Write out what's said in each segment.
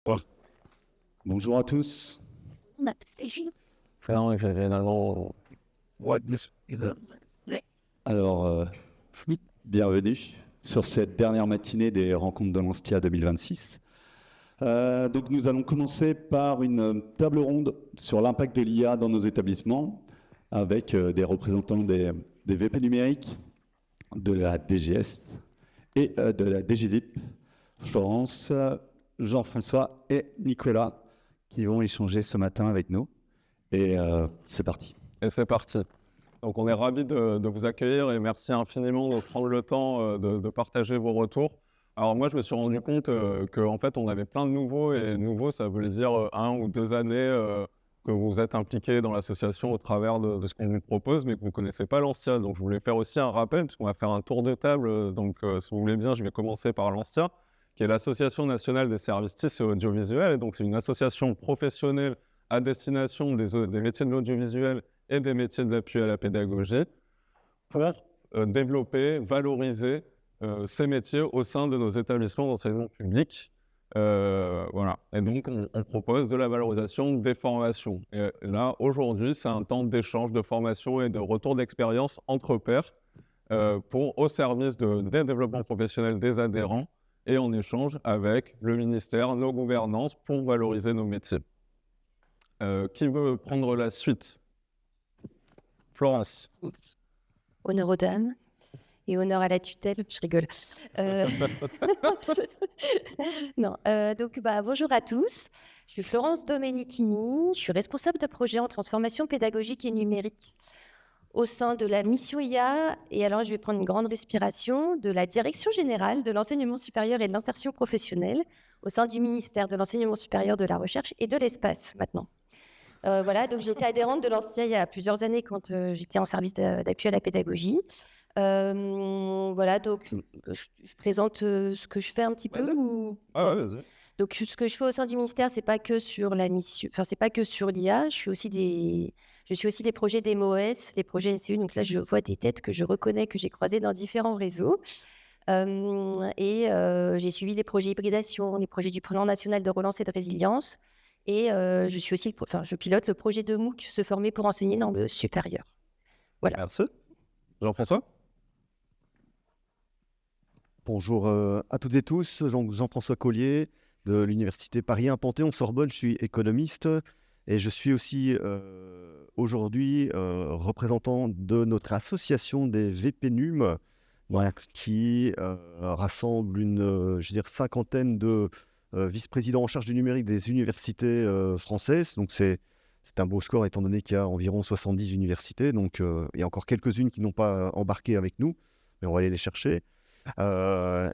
Bon. Bonjour à tous. Alors, bienvenue sur cette dernière matinée des rencontres de l'Anstia 2026. Donc, nous allons commencer par une table ronde sur l'impact de l'IA dans nos établissements avec des représentants des VP numériques, de la DGS et de la DGZIP, Florence, Jean-François et Nicolas, qui vont échanger ce matin avec nous. Et c'est parti. Et c'est parti. Donc on est ravis de vous accueillir et merci infiniment de prendre le temps de partager vos retours. Alors moi je me suis rendu compte qu'en fait on avait plein de nouveaux, et nouveaux ça veut dire 1 ou 2 années que vous êtes impliqués dans l'association au travers de ce qu'on vous propose, mais que vous ne connaissez pas l'Anstia. Donc je voulais faire aussi un rappel, puisqu'on va faire un tour de table. Donc si vous voulez bien, je vais commencer par l'Anstia, qui est l'Association nationale des services TIS et audiovisuels. Et donc c'est une association professionnelle à destination des métiers de l'audiovisuel et des métiers de l'appui à la pédagogie pour développer, valoriser ces métiers au sein de nos établissements d'enseignement public. Voilà. Et donc, on propose de la valorisation des formations. Et là, aujourd'hui, c'est un temps d'échange de formation et de retour d'expérience entre pairs au service des développements professionnels des adhérents et en échange avec le ministère, nos gouvernances pour valoriser nos métiers. Qui veut prendre la suite? Florence. Honneur aux dames et honneur à la tutelle, je rigole. Non, donc bonjour à tous, je suis Florence Domenichini, je suis responsable de projet en transformation pédagogique et numérique au sein de la mission IA, et alors je vais prendre une grande respiration, de la Direction générale de l'enseignement supérieur et de l'insertion professionnelle au sein du ministère de l'enseignement supérieur, de la recherche et de l'espace maintenant. Voilà, donc j'étais adhérente de l'Anstia il y a plusieurs années quand j'étais en service d'appui à la pédagogie. Voilà, donc je présente ce que je fais un petit peu. Vas-y. Donc ce que je fais au sein du ministère, c'est pas que sur la mission, enfin c'est pas que sur l'IA. Je suis aussi des projets d'MOS, des projets NCE. Donc là, je vois des têtes que je reconnais, que j'ai croisées dans différents réseaux. J'ai suivi des projets hybridation, les projets du Plan national de relance et de résilience. Et je pilote le projet de MOOC, se former pour enseigner dans le supérieur. Voilà. Merci. Jean-François. Bonjour à toutes et tous, Jean-François Collier de l'Université Paris 1 Panthéon-Sorbonne. Je suis économiste et je suis aussi aujourd'hui représentant de notre association des VPNUM, qui rassemble une cinquantaine de vice-présidents en charge du numérique des universités françaises. Donc c'est un beau score étant donné qu'il y a environ 70 universités. Donc il y a encore quelques-unes qui n'ont pas embarqué avec nous, mais on va aller les chercher.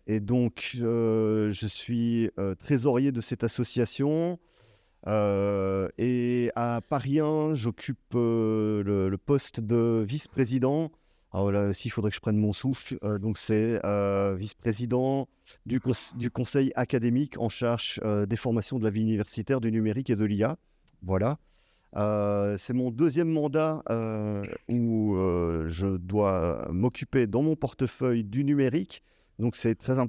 Et donc, je suis trésorier de cette association. Et à Paris 1, j'occupe le poste de vice-président. Alors là aussi, il faudrait que je prenne mon souffle. Donc, c'est vice-président du conseil académique en charge des formations de la vie universitaire, du numérique et de l'IA. Voilà. C'est mon deuxième mandat où je dois m'occuper dans mon portefeuille du numérique. Donc c'est très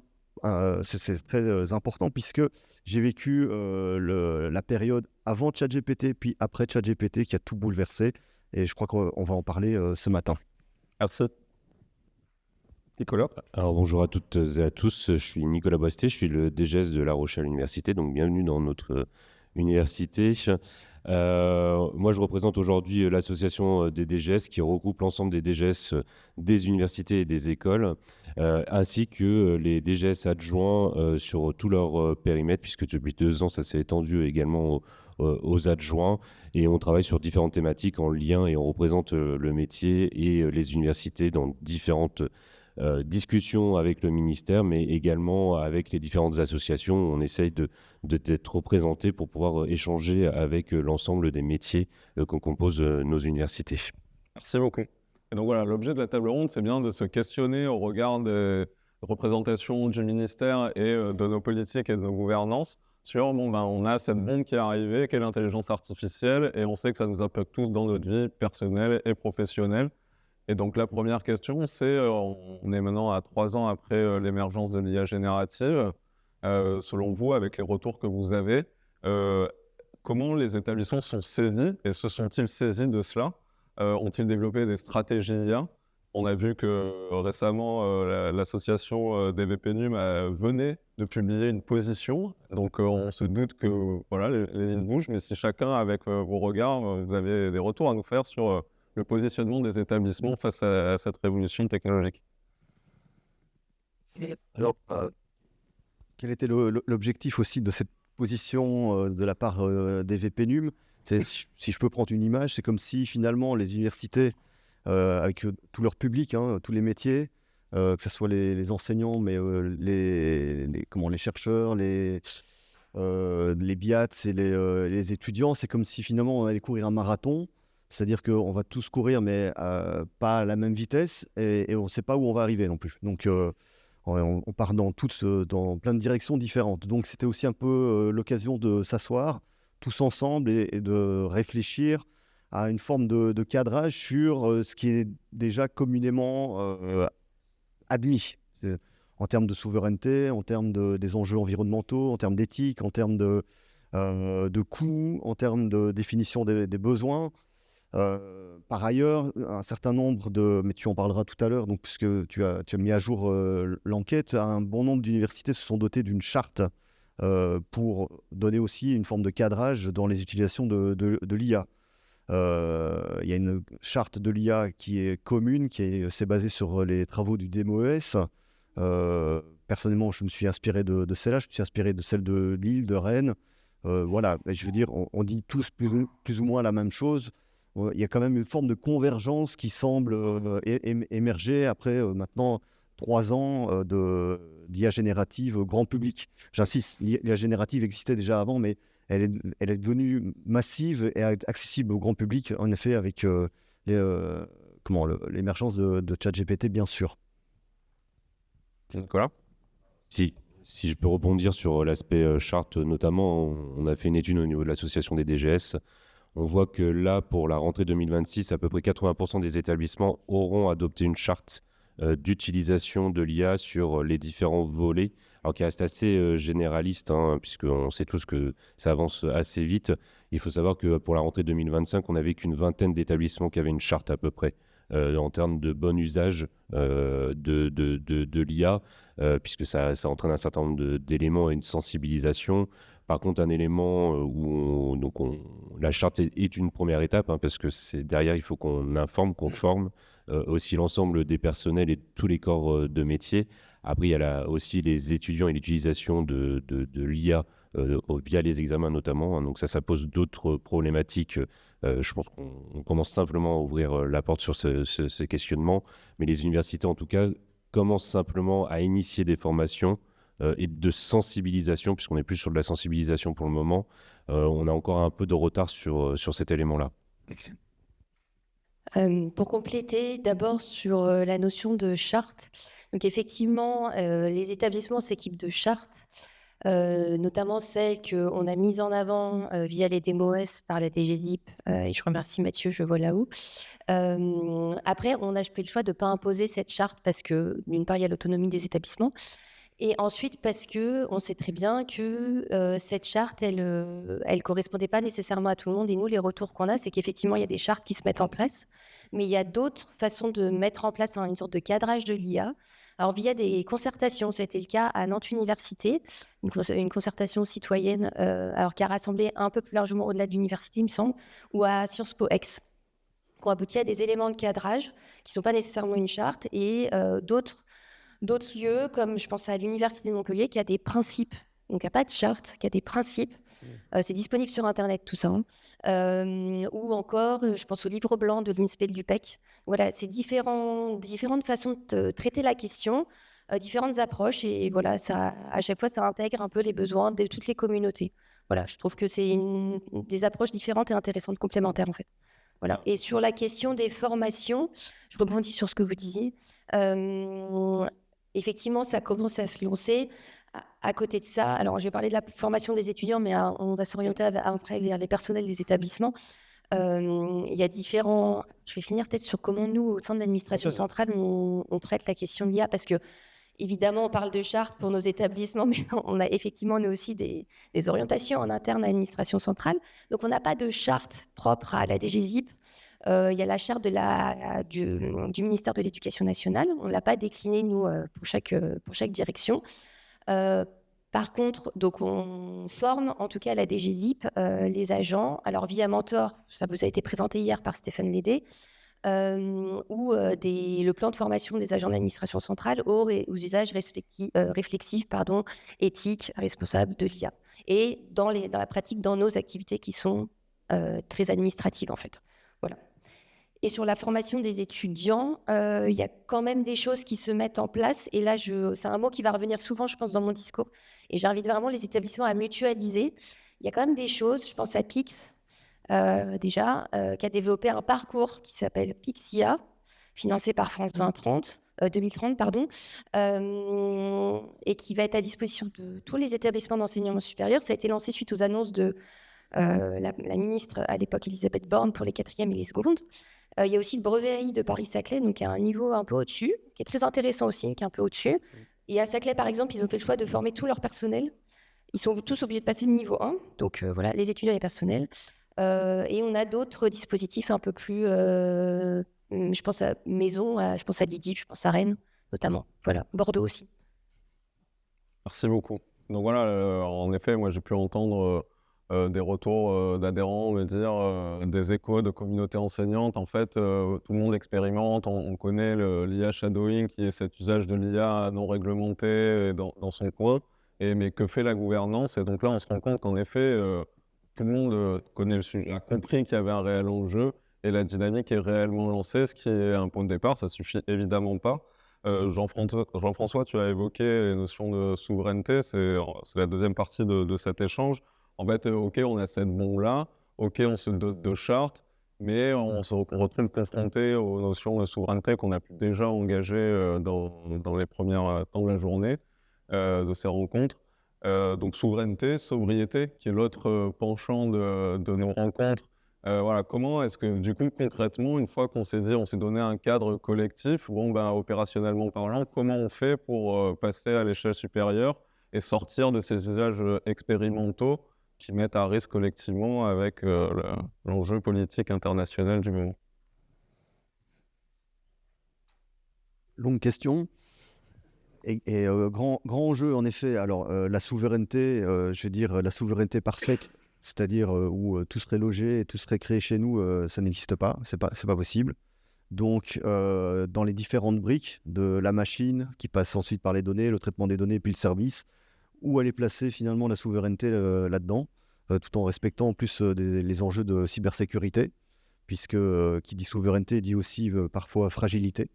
important puisque j'ai vécu la période avant ChatGPT puis après ChatGPT qui a tout bouleversé. Et je crois qu'on va en parler ce matin. Merci. Nicolas. Alors bonjour à toutes et à tous, je suis Nicolas Boistet, je suis le DGS de La Rochelle Université, donc bienvenue dans notre université. Moi je représente aujourd'hui l'association des DGS qui regroupe l'ensemble des DGS des universités et des écoles, ainsi que les DGS adjoints sur tout leur périmètre, puisque depuis 2 ans ça s'est étendu également aux adjoints, et on travaille sur différentes thématiques en lien, et on représente le métier et les universités dans différentes discussions avec le ministère, mais également avec les différentes associations. On essaye d'être représenté pour pouvoir échanger avec l'ensemble des métiers qu'on compose nos universités. Merci beaucoup. Et donc voilà, l'objet de la table ronde, c'est bien de se questionner au regard des représentations du ministère et de nos politiques et de nos gouvernances sur, on a cette bombe qui est arrivée, qui est l'intelligence artificielle, et on sait que ça nous impacte tous dans notre vie personnelle et professionnelle. Et donc la première question, c'est, on est maintenant à 3 ans après l'émergence de l'IA générative, Selon vous, avec les retours que vous avez, comment les établissements sont saisis et se sont-ils saisis de cela? Ont-ils développé des stratégies IA? On a vu que récemment, l'association DVP-NUM venait de publier une position. Donc, on se doute que voilà, les lignes bougent. Mais si chacun, avec vos regards, vous avez des retours à nous faire sur le positionnement des établissements face à cette révolution technologique. Alors, quel était l'objectif aussi de cette position de la part des VPNUM? Si je peux prendre une image, c'est comme si finalement les universités, avec tout leur public, tous les métiers, que ce soit les enseignants, mais les chercheurs, les BIATs et les étudiants, c'est comme si finalement on allait courir un marathon. C'est-à-dire qu'on va tous courir, mais pas à la même vitesse, et on ne sait pas où on va arriver non plus. Donc, on part dans plein de directions différentes. Donc, c'était aussi un peu l'occasion de s'asseoir tous ensemble et de réfléchir à une forme de cadrage sur ce qui est déjà communément admis, en termes de souveraineté, en termes des enjeux environnementaux, en termes d'éthique, en termes de coûts, en termes de définition des besoins. Par ailleurs, un certain nombre mais tu en parleras tout à l'heure, donc, puisque tu as mis à jour l'enquête, un bon nombre d'universités se sont dotées d'une charte pour donner aussi une forme de cadrage dans les utilisations de l'IA. Il y a une charte de l'IA qui est commune, c'est basée sur les travaux du DMOES. Personnellement, je me suis inspiré de celle-là, je me suis inspiré de celle de Lille, de Rennes. Voilà, et je veux dire, on dit tous plus ou moins la même chose. Il y a quand même une forme de convergence qui semble émerger après maintenant 3 ans d'IA générative grand public. J'insiste, l'IA générative existait déjà avant, mais elle est devenue massive et accessible au grand public, en effet, avec l'émergence de ChatGPT, bien sûr. Nicolas? Si je peux rebondir sur l'aspect charte, notamment, on a fait une étude au niveau de l'association des DGS. On voit que là, pour la rentrée 2026, à peu près 80% des établissements auront adopté une charte d'utilisation de l'IA sur les différents volets, alors qui reste assez généraliste, puisqu'on sait tous que ça avance assez vite. Il faut savoir que pour la rentrée 2025, on n'avait qu'une vingtaine d'établissements qui avaient une charte à peu près, en termes de bon usage de l'IA, puisque ça entraîne un certain nombre d'éléments et une sensibilisation. Par contre, un élément où la charte est une première étape, parce que derrière, il faut qu'on informe, qu'on forme aussi l'ensemble des personnels et tous les corps de métier. Après, il y a aussi les étudiants et l'utilisation de l'IA via les examens notamment. Donc ça pose d'autres problématiques. Je pense qu'on commence simplement à ouvrir la porte sur ces questionnements. Mais les universités, en tout cas, commencent simplement à initier des formations et de sensibilisation, puisqu'on n'est plus sur de la sensibilisation pour le moment. On a encore un peu de retard sur cet élément-là. Pour compléter, d'abord sur la notion de charte. Donc effectivement, les établissements s'équipent de chartes, notamment celles qu'on a mises en avant via les DMOES par la DGZIP, et je remercie Mathieu, je vois là-haut. Après, on a fait le choix de ne pas imposer cette charte parce que, d'une part, il y a l'autonomie des établissements, et ensuite parce qu'on sait très bien que cette charte, elle ne correspondait pas nécessairement à tout le monde. Et nous, les retours qu'on a, c'est qu'effectivement, il y a des chartes qui se mettent en place, mais il y a d'autres façons de mettre en place une sorte de cadrage de l'IA. Alors, via des concertations, ça a été le cas à Nantes Université, une concertation citoyenne alors, qui a rassemblé un peu plus largement au-delà de l'université, il me semble, ou à Sciences Po Aix, qui ont abouti à des éléments de cadrage qui ne sont pas nécessairement une charte, et d'autres lieux, comme je pense à l'Université de Montpellier, qui a des principes. Donc, il n'y a pas de charte, qui a des principes. C'est disponible sur Internet, tout ça. Ou encore, je pense au livre blanc de l'INSPE du PEC. Voilà, c'est différentes façons de traiter la question, différentes approches. Et voilà, à chaque fois, ça intègre un peu les besoins de toutes les communautés. Voilà, je trouve que c'est des approches différentes et intéressantes, complémentaires, en fait. Voilà. Et sur la question des formations, je rebondis sur ce que vous disiez. Effectivement, ça commence à se lancer. À côté de ça, alors je vais parler de la formation des étudiants, mais on va s'orienter après vers les personnels des établissements. Il y a différents... Je vais finir peut-être sur comment nous, au sein de l'administration centrale, on traite la question de l'IA, parce qu'il Évidemment, on parle de charte pour nos établissements, mais on a effectivement, nous aussi, des orientations en interne à l'administration centrale. Donc, on n'a pas de charte propre à la DGSIP. Il y a la charte du ministère de l'Éducation nationale. On ne l'a pas déclinée, nous, pour chaque direction. Par contre, donc on forme, en tout cas à la DGSIP, les agents. Alors, via Mentor, ça vous a été présenté hier par Stéphane Lédé, ou le plan de formation des agents de l'administration centrale aux usages réflexifs, éthiques, responsables de l'IA. Et dans la pratique, dans nos activités qui sont très administratives, en fait. Voilà. Et sur la formation des étudiants, il y a quand même des choses qui se mettent en place. Et là, c'est un mot qui va revenir souvent, je pense, dans mon discours. Et j'invite vraiment les établissements à mutualiser. Il y a quand même des choses, je pense à Pix, qui a développé un parcours qui s'appelle Pixia, financé par France 2030, et qui va être à disposition de tous les établissements d'enseignement supérieur. Ça a été lancé suite aux annonces de la ministre, à l'époque, Elisabeth Borne, pour les 4e et les secondes. Il y a aussi le brevet AI de Paris-Saclay, donc à un niveau un peu au-dessus, qui est très intéressant aussi, qui est un peu au-dessus. Et à Saclay, par exemple, ils ont fait le choix de former tout leur personnel. Ils sont tous obligés de passer le niveau 1, donc voilà, les étudiants et les personnels. Et on a d'autres dispositifs un peu plus, je pense à Maison, je pense à Lydie, je pense à Rennes, notamment. Voilà, Bordeaux aussi. Merci beaucoup. Donc voilà, en effet, moi j'ai pu entendre des retours d'adhérents me dire des échos de communautés enseignantes. En fait, tout le monde expérimente, on connaît l'IA shadowing, qui est cet usage de l'IA non réglementé dans son coin. Mais que fait la gouvernance? Et donc là, on se rend compte qu'en effet, tout le monde connaît le sujet, a compris qu'il y avait un réel enjeu et la dynamique est réellement lancée, ce qui est un point de départ. Ça suffit évidemment pas. Jean-François, tu as évoqué les notions de souveraineté, c'est la deuxième partie de cet échange. En fait, OK, on a cette bombe-là, OK, on se dote de chartes, mais on se retrouve confronté aux notions de souveraineté qu'on a pu déjà engager dans les premiers temps de la journée de ces rencontres. Donc souveraineté, sobriété, qui est l'autre penchant de nos rencontres. Voilà, comment est-ce que, du coup, concrètement, une fois qu'on s'est dit, on s'est donné un cadre collectif, opérationnellement parlant, comment on fait pour passer à l'échelle supérieure et sortir de ces usages expérimentaux qui mettent à risque collectivement avec l'enjeu politique international du moment? Longue question. Grand enjeu, en effet. Alors, la souveraineté, je veux dire, la souveraineté parfaite, c'est-à-dire où tout serait logé et tout serait créé chez nous, ça n'existe pas, c'est pas possible. Donc, dans les différentes briques de la machine, qui passe ensuite par les données, le traitement des données, puis le service, où elle est placée finalement la souveraineté là-dedans, tout en respectant en plus les enjeux de cybersécurité, puisque qui dit souveraineté dit aussi parfois fragilité.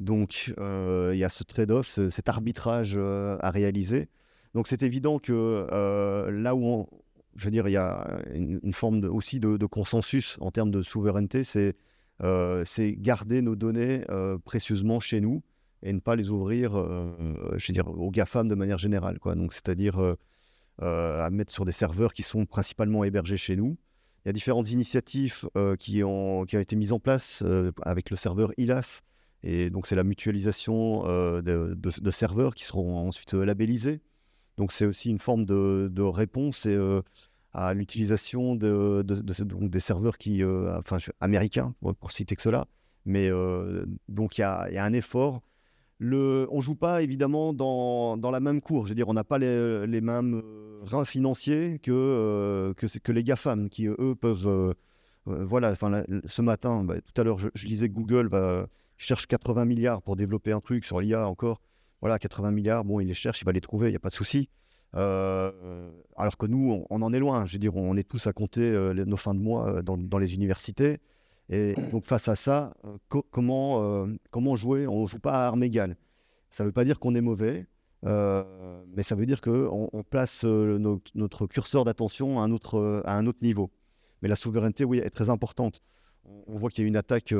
Donc, il y a ce trade-off, cet arbitrage à réaliser. Donc, c'est évident que là où, je veux dire, il y a une forme aussi de consensus en termes de souveraineté, c'est garder nos données précieusement chez nous et ne pas les ouvrir, je veux dire, aux GAFAM de manière générale, quoi. Donc, c'est-à-dire à mettre sur des serveurs qui sont principalement hébergés chez nous. Il y a différentes initiatives qui ont été mises en place avec le serveur ILAS. Et donc, c'est la mutualisation de serveurs qui seront ensuite labellisés. Donc, c'est aussi une forme de réponse à l'utilisation donc des serveurs américains, pour citer que cela. Mais donc, il y a un effort. On ne joue pas, évidemment, dans la même cour. Je veux dire, on n'a pas les mêmes reins financiers que les GAFAM, qui, eux, peuvent... voilà, ce matin, tout à l'heure, je lisais que Google cherche 80 milliards pour développer un truc sur l'IA encore. Voilà, 80 milliards, bon, il les cherche, il va les trouver, il n'y a pas de souci. Alors que nous, on en est loin. Je veux dire, on est tous à compter nos fins de mois dans les universités. Et donc, face à ça, comment jouer? On ne joue pas à armes égales. Ça ne veut pas dire qu'on est mauvais, mais ça veut dire qu'on place notre curseur d'attention à un autre niveau. Mais la souveraineté, oui, est très importante. On voit qu'il y a eu une attaque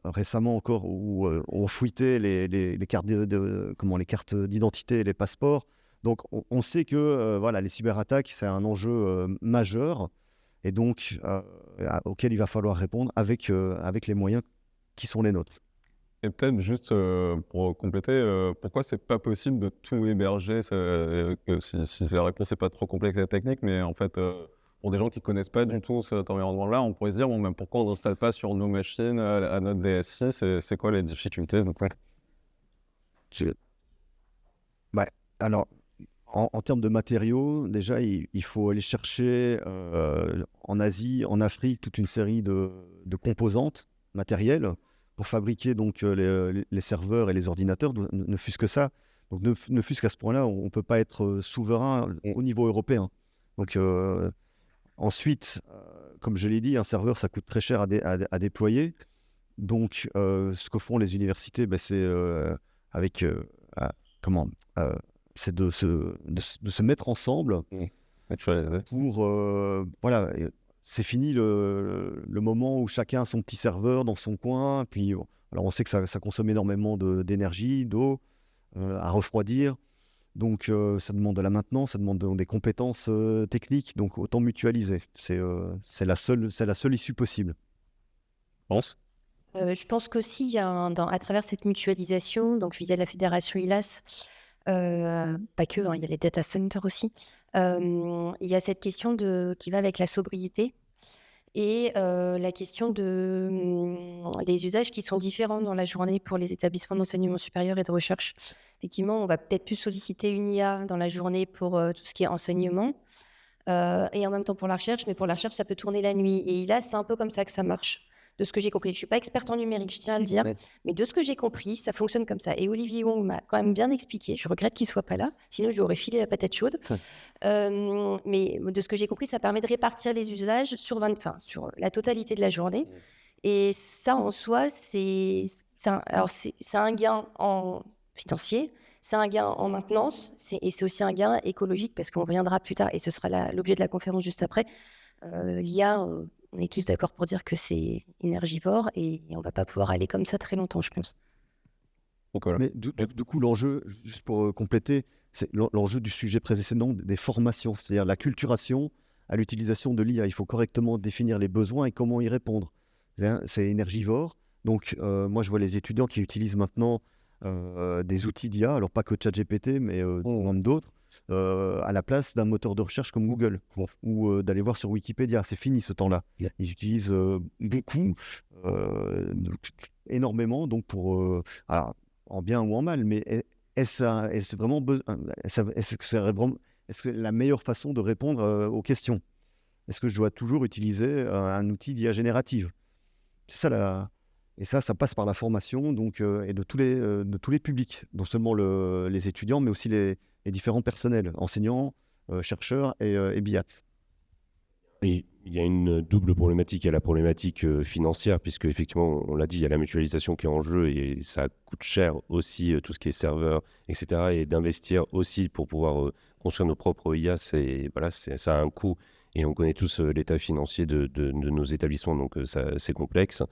récemment encore où on fouettait les cartes les cartes d'identité et les passeports. Donc on sait que les cyberattaques, c'est un enjeu majeur et donc auquel il va falloir répondre avec les moyens qui sont les nôtres. Et peut-être juste pour compléter, pourquoi c'est pas possible de tout héberger si la réponse n'est pas trop complexe et technique, mais en fait, pour des gens qui connaissent pas du tout cet environnement-là, on pourrait se dire, bon, même pourquoi on n'installe pas sur nos machines à notre DSI, c'est quoi les difficultés? Donc, ouais. Je- Ouais. Alors, en termes de matériaux, déjà, il faut aller chercher en Asie, en Afrique, toute une série de composantes matérielles pour fabriquer donc les serveurs et les ordinateurs, ne fût-ce que ça. Donc, ne fût-ce qu'à ce point-là, on ne peut pas être souverain au niveau européen. Donc, ensuite, comme je l'ai dit, un serveur, ça coûte très cher à déployer. Donc, ce que font les universités, ben, c'est avec comment c'est de se mettre ensemble pour voilà. C'est fini le moment où chacun a son petit serveur dans son coin. Puis, alors on sait que ça consomme énormément d'énergie, d'eau à refroidir. Donc, ça demande de la maintenance, ça demande des compétences techniques. Donc, autant mutualiser. C'est la seule issue possible. Pense. Je pense qu'aussi, il y a à travers cette mutualisation, donc via la fédération ILAS, pas que, hein, il y a les data centers aussi, il y a cette question qui va avec la sobriété et la question des usages qui sont différents dans la journée pour les établissements d'enseignement supérieur et de recherche. Effectivement, on va peut-être plus solliciter une IA dans la journée pour tout ce qui est enseignement. Et en même temps pour la recherche, mais pour la recherche, ça peut tourner la nuit. Et là, c'est un peu comme ça que ça marche, de ce que j'ai compris. Je ne suis pas experte en numérique, je tiens à le dire, mais de ce que j'ai compris, ça fonctionne comme ça. Et Olivier Wong m'a quand même bien expliqué. Je regrette qu'il ne soit pas là, sinon je lui aurais filé la patate chaude. Mais de ce que j'ai compris, ça permet de répartir les usages sur la totalité de la journée. Et ça, en soi, c'est un gain financier, c'est un gain en maintenance, et c'est aussi un gain écologique, parce qu'on reviendra plus tard, et ce sera l'objet de la conférence juste après. L'IA, on est tous d'accord pour dire que c'est énergivore, et on ne va pas pouvoir aller comme ça très longtemps, je pense. Donc, voilà. Mais du coup, l'enjeu, juste pour compléter, c'est l'enjeu du sujet précédent des formations, c'est-à-dire la culturation à l'utilisation de l'IA. Il faut correctement définir les besoins et comment y répondre. C'est énergivore. Donc, moi, je vois les étudiants qui utilisent maintenant des outils d'IA, alors pas que ChatGPT, mais même d'autres, à la place d'un moteur de recherche comme Google ou d'aller voir sur Wikipédia. C'est fini ce temps-là. Ils utilisent beaucoup, énormément, donc pour... alors, en bien ou en mal, mais est-ce vraiment est-ce que la meilleure façon de répondre aux questions? Est-ce que je dois toujours utiliser un outil d'IA générative? C'est ça et ça passe par la formation donc, et de tous les publics, non seulement les étudiants, mais aussi les différents personnels, enseignants, chercheurs et BIAT. Et il y a une double problématique. Il y a la problématique financière, puisque effectivement, on l'a dit, il y a la mutualisation qui est en jeu et ça coûte cher aussi, tout ce qui est serveur, etc. Et d'investir aussi pour pouvoir construire nos propres IA, ça a un coût. Et on connaît tous l'état financier de nos établissements, donc c'est complexe.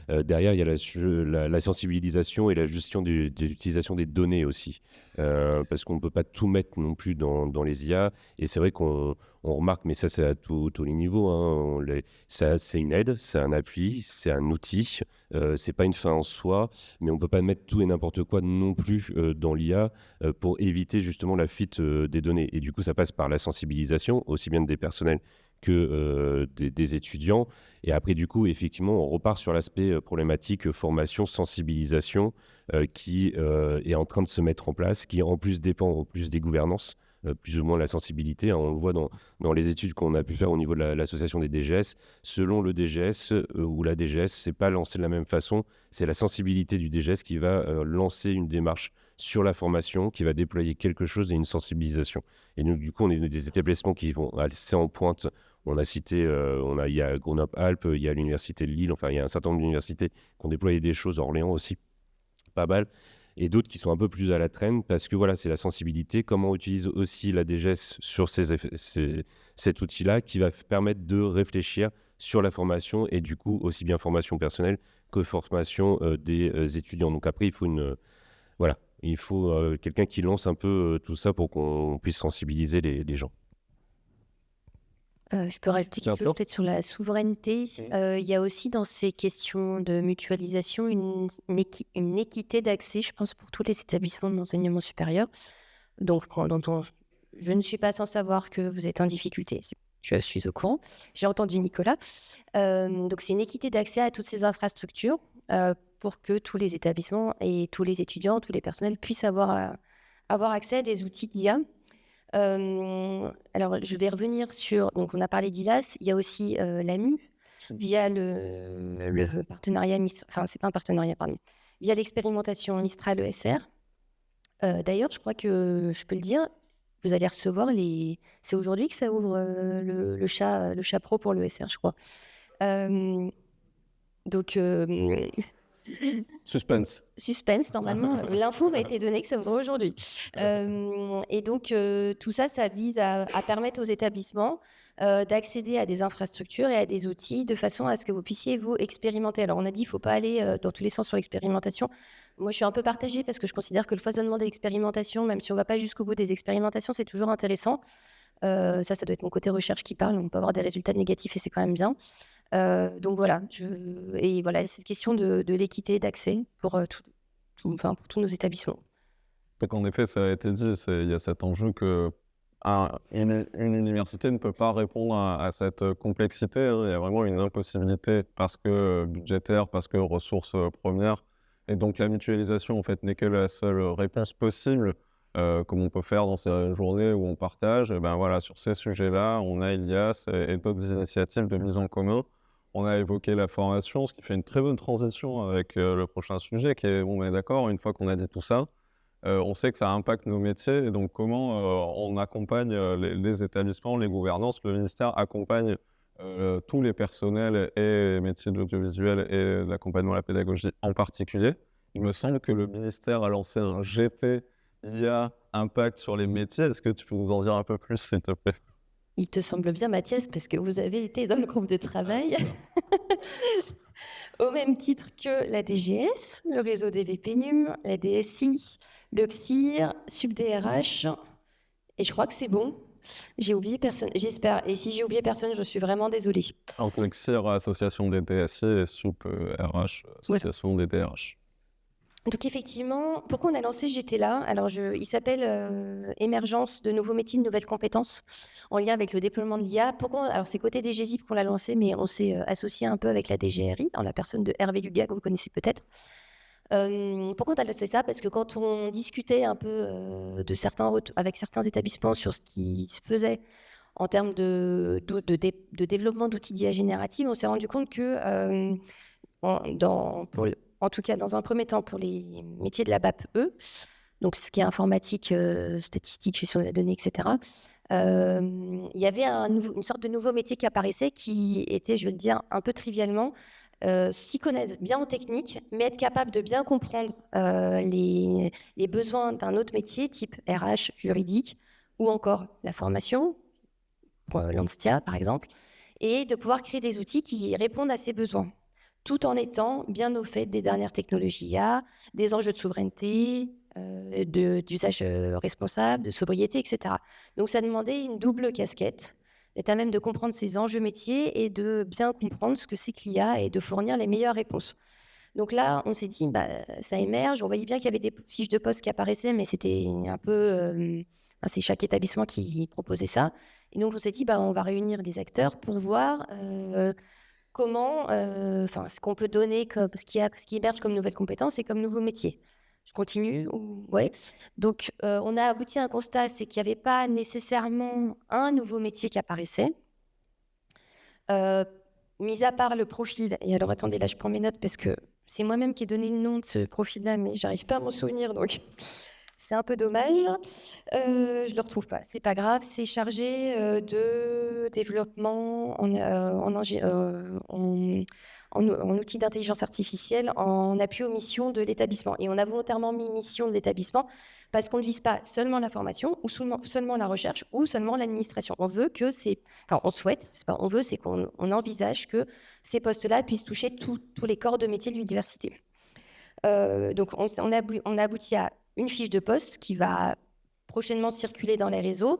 Derrière, il y a la sensibilisation et la gestion de l'utilisation des données aussi. Parce qu'on ne peut pas tout mettre non plus dans les IA. Et c'est vrai qu'on remarque, mais ça c'est à tous les niveaux, hein, c'est une aide, c'est un appui, c'est un outil. C'est pas une fin en soi, mais on ne peut pas mettre tout et n'importe quoi non plus dans l'IA pour éviter justement la fuite des données. Et du coup, ça passe par la sensibilisation, aussi bien des personnels que des étudiants. Et après, du coup, effectivement, on repart sur l'aspect problématique formation, sensibilisation qui est en train de se mettre en place, qui en plus dépend en plus des gouvernances, plus ou moins la sensibilité. Hein, on le voit dans les études qu'on a pu faire au niveau de l'association des DGS. Selon le DGS ou la DGS, c'est pas lancé de la même façon. C'est la sensibilité du DGS qui va lancer une démarche sur la formation, qui va déployer quelque chose et une sensibilisation. Et donc, du coup, on est des établissements qui vont assez en pointe. On a cité, il y a Grenoble-Alpes, il y a l'université de Lille, enfin, il y a un certain nombre d'universités qui ont déployé des choses, Orléans aussi, pas mal. Et d'autres qui sont un peu plus à la traîne parce que voilà, c'est la sensibilité. Comment on utilise aussi la DGS sur cet outil-là qui va permettre de réfléchir sur la formation et du coup aussi bien formation personnelle que formation des étudiants. Donc après, il faut quelqu'un qui lance un peu tout ça pour qu'on puisse sensibiliser les gens. Je peux rajouter Bien quelque chose sûr. peut-être sur la souveraineté. Il y a aussi dans ces questions de mutualisation une équité d'accès, je pense, pour tous les établissements de l'enseignement supérieur. Donc, je ne suis pas sans savoir que vous êtes en difficulté. Je suis au courant. J'ai entendu Nicolas. Donc, c'est une équité d'accès à toutes ces infrastructures pour que tous les établissements et tous les étudiants, tous les personnels puissent avoir accès à des outils d'IA. Alors, je vais revenir sur... Donc, on a parlé d'ILAS. Il y a aussi l'AMU via le partenariat... Enfin, c'est pas un partenariat, pardon. Via l'expérimentation Mistral ESR. D'ailleurs, je crois que je peux le dire, vous allez recevoir les... C'est aujourd'hui que ça ouvre le chat pro pour l'ESR, je crois. Donc, Suspense. suspense, normalement, l'info m'a été donnée que ça ouvre aujourd'hui. Et donc, tout ça, ça vise à permettre aux établissements d'accéder à des infrastructures et à des outils de façon à ce que vous puissiez vous expérimenter. Alors, on a dit qu'il ne faut pas aller dans tous les sens sur l'expérimentation. Moi, je suis un peu partagée parce que je considère que le foisonnement des expérimentations, même si on ne va pas jusqu'au bout des expérimentations, c'est toujours intéressant. Ça doit être mon côté recherche qui parle. On peut avoir des résultats négatifs et c'est quand même bien. Donc voilà, et voilà, cette question de l'équité d'accès pour tous nos établissements. Donc en effet, ça a été dit, il y a cet enjeu que une université ne peut pas répondre à cette complexité. Il y a vraiment une impossibilité parce que budgétaire, parce que ressources premières. Et donc la mutualisation, en fait, n'est que la seule réponse possible, comme on peut faire dans ces journées où on partage. Et ben voilà, sur ces sujets-là, on a ILIAS et d'autres initiatives de mise en commun. On a évoqué la formation, ce qui fait une très bonne transition avec le prochain sujet, qui est, bon, mais d'accord, une fois qu'on a dit tout ça, on sait que ça impacte nos métiers, et donc comment on accompagne les établissements, les gouvernances, le ministère accompagne tous les personnels et métiers de l'audiovisuel et de l'accompagnement à la pédagogie en particulier. Il me semble que le ministère a lancé un GT IA impact sur les métiers. Est-ce que tu peux nous en dire un peu plus, s'il te plaît? Il te semble bien, Mathias, parce que vous avez été dans le groupe de travail, au même titre que la DGS, le réseau des VPNUM, la DSI, le CSIR, SubDRH, et je crois que c'est bon. J'ai oublié personne, j'espère. Et si j'ai oublié personne, je suis vraiment désolée. Donc, CSIR, association des DSI, et SUP-RH, association des DRH. Donc effectivement, pourquoi on a lancé GT là? Alors il s'appelle Émergence de nouveaux métiers, de nouvelles compétences, en lien avec le déploiement de l'IA. Alors c'est côté DGSIP qu'on l'a lancé, mais on s'est associé un peu avec la DGRI, en la personne de Hervé Luga, que vous connaissez peut-être. Pourquoi on a lancé ça? Parce que quand on discutait un peu avec certains établissements sur ce qui se faisait en termes de développement d'outils d'IA générative, on s'est rendu compte que en tout cas, dans un premier temps, pour les métiers de la BAPE, donc ce qui est informatique, statistique, gestion de la donnée, etc., il y avait une sorte de nouveau métier qui apparaissait qui était, je vais le dire un peu trivialement, s'y connaître bien en technique, mais être capable de bien comprendre les besoins d'un autre métier, type RH, juridique, ou encore la formation, l'ANSTIA par exemple, et de pouvoir créer des outils qui répondent à ces besoins, tout en étant bien au fait des dernières technologies IA, des enjeux de souveraineté, d'usage responsable, de sobriété, etc. Donc ça demandait une double casquette, d'être à même de comprendre ces enjeux métiers et de bien comprendre ce que c'est que l'IA et de fournir les meilleures réponses. Donc là, on s'est dit, ça émerge, on voyait bien qu'il y avait des fiches de poste qui apparaissaient, mais c'était un peu... c'est chaque établissement qui proposait ça. Et donc on s'est dit, on va réunir les acteurs pour voir... comment, ce qu'on peut donner, comme ce qui émerge comme nouvelles compétences et comme nouveaux métiers. Je continue ouais. Donc, on a abouti à un constat, c'est qu'il n'y avait pas nécessairement un nouveau métier qui apparaissait. Mis à part le profil, et alors attendez, là je prends mes notes parce que c'est moi-même qui ai donné le nom de ce profil-là, mais j'arrive pas à m'en souvenir, donc c'est un peu dommage. Je ne le retrouve pas, c'est pas grave. C'est chargé de développement en outils d'intelligence artificielle en appui aux missions de l'établissement. Et on a volontairement mis mission de l'établissement parce qu'on ne vise pas seulement la formation ou seulement la recherche ou seulement l'administration. On veut que on souhaite, c'est pas on veut, c'est qu'on envisage que ces postes-là puissent toucher tous les corps de métier de l'université. Donc on a abouti à une fiche de poste qui va prochainement circuler dans les réseaux.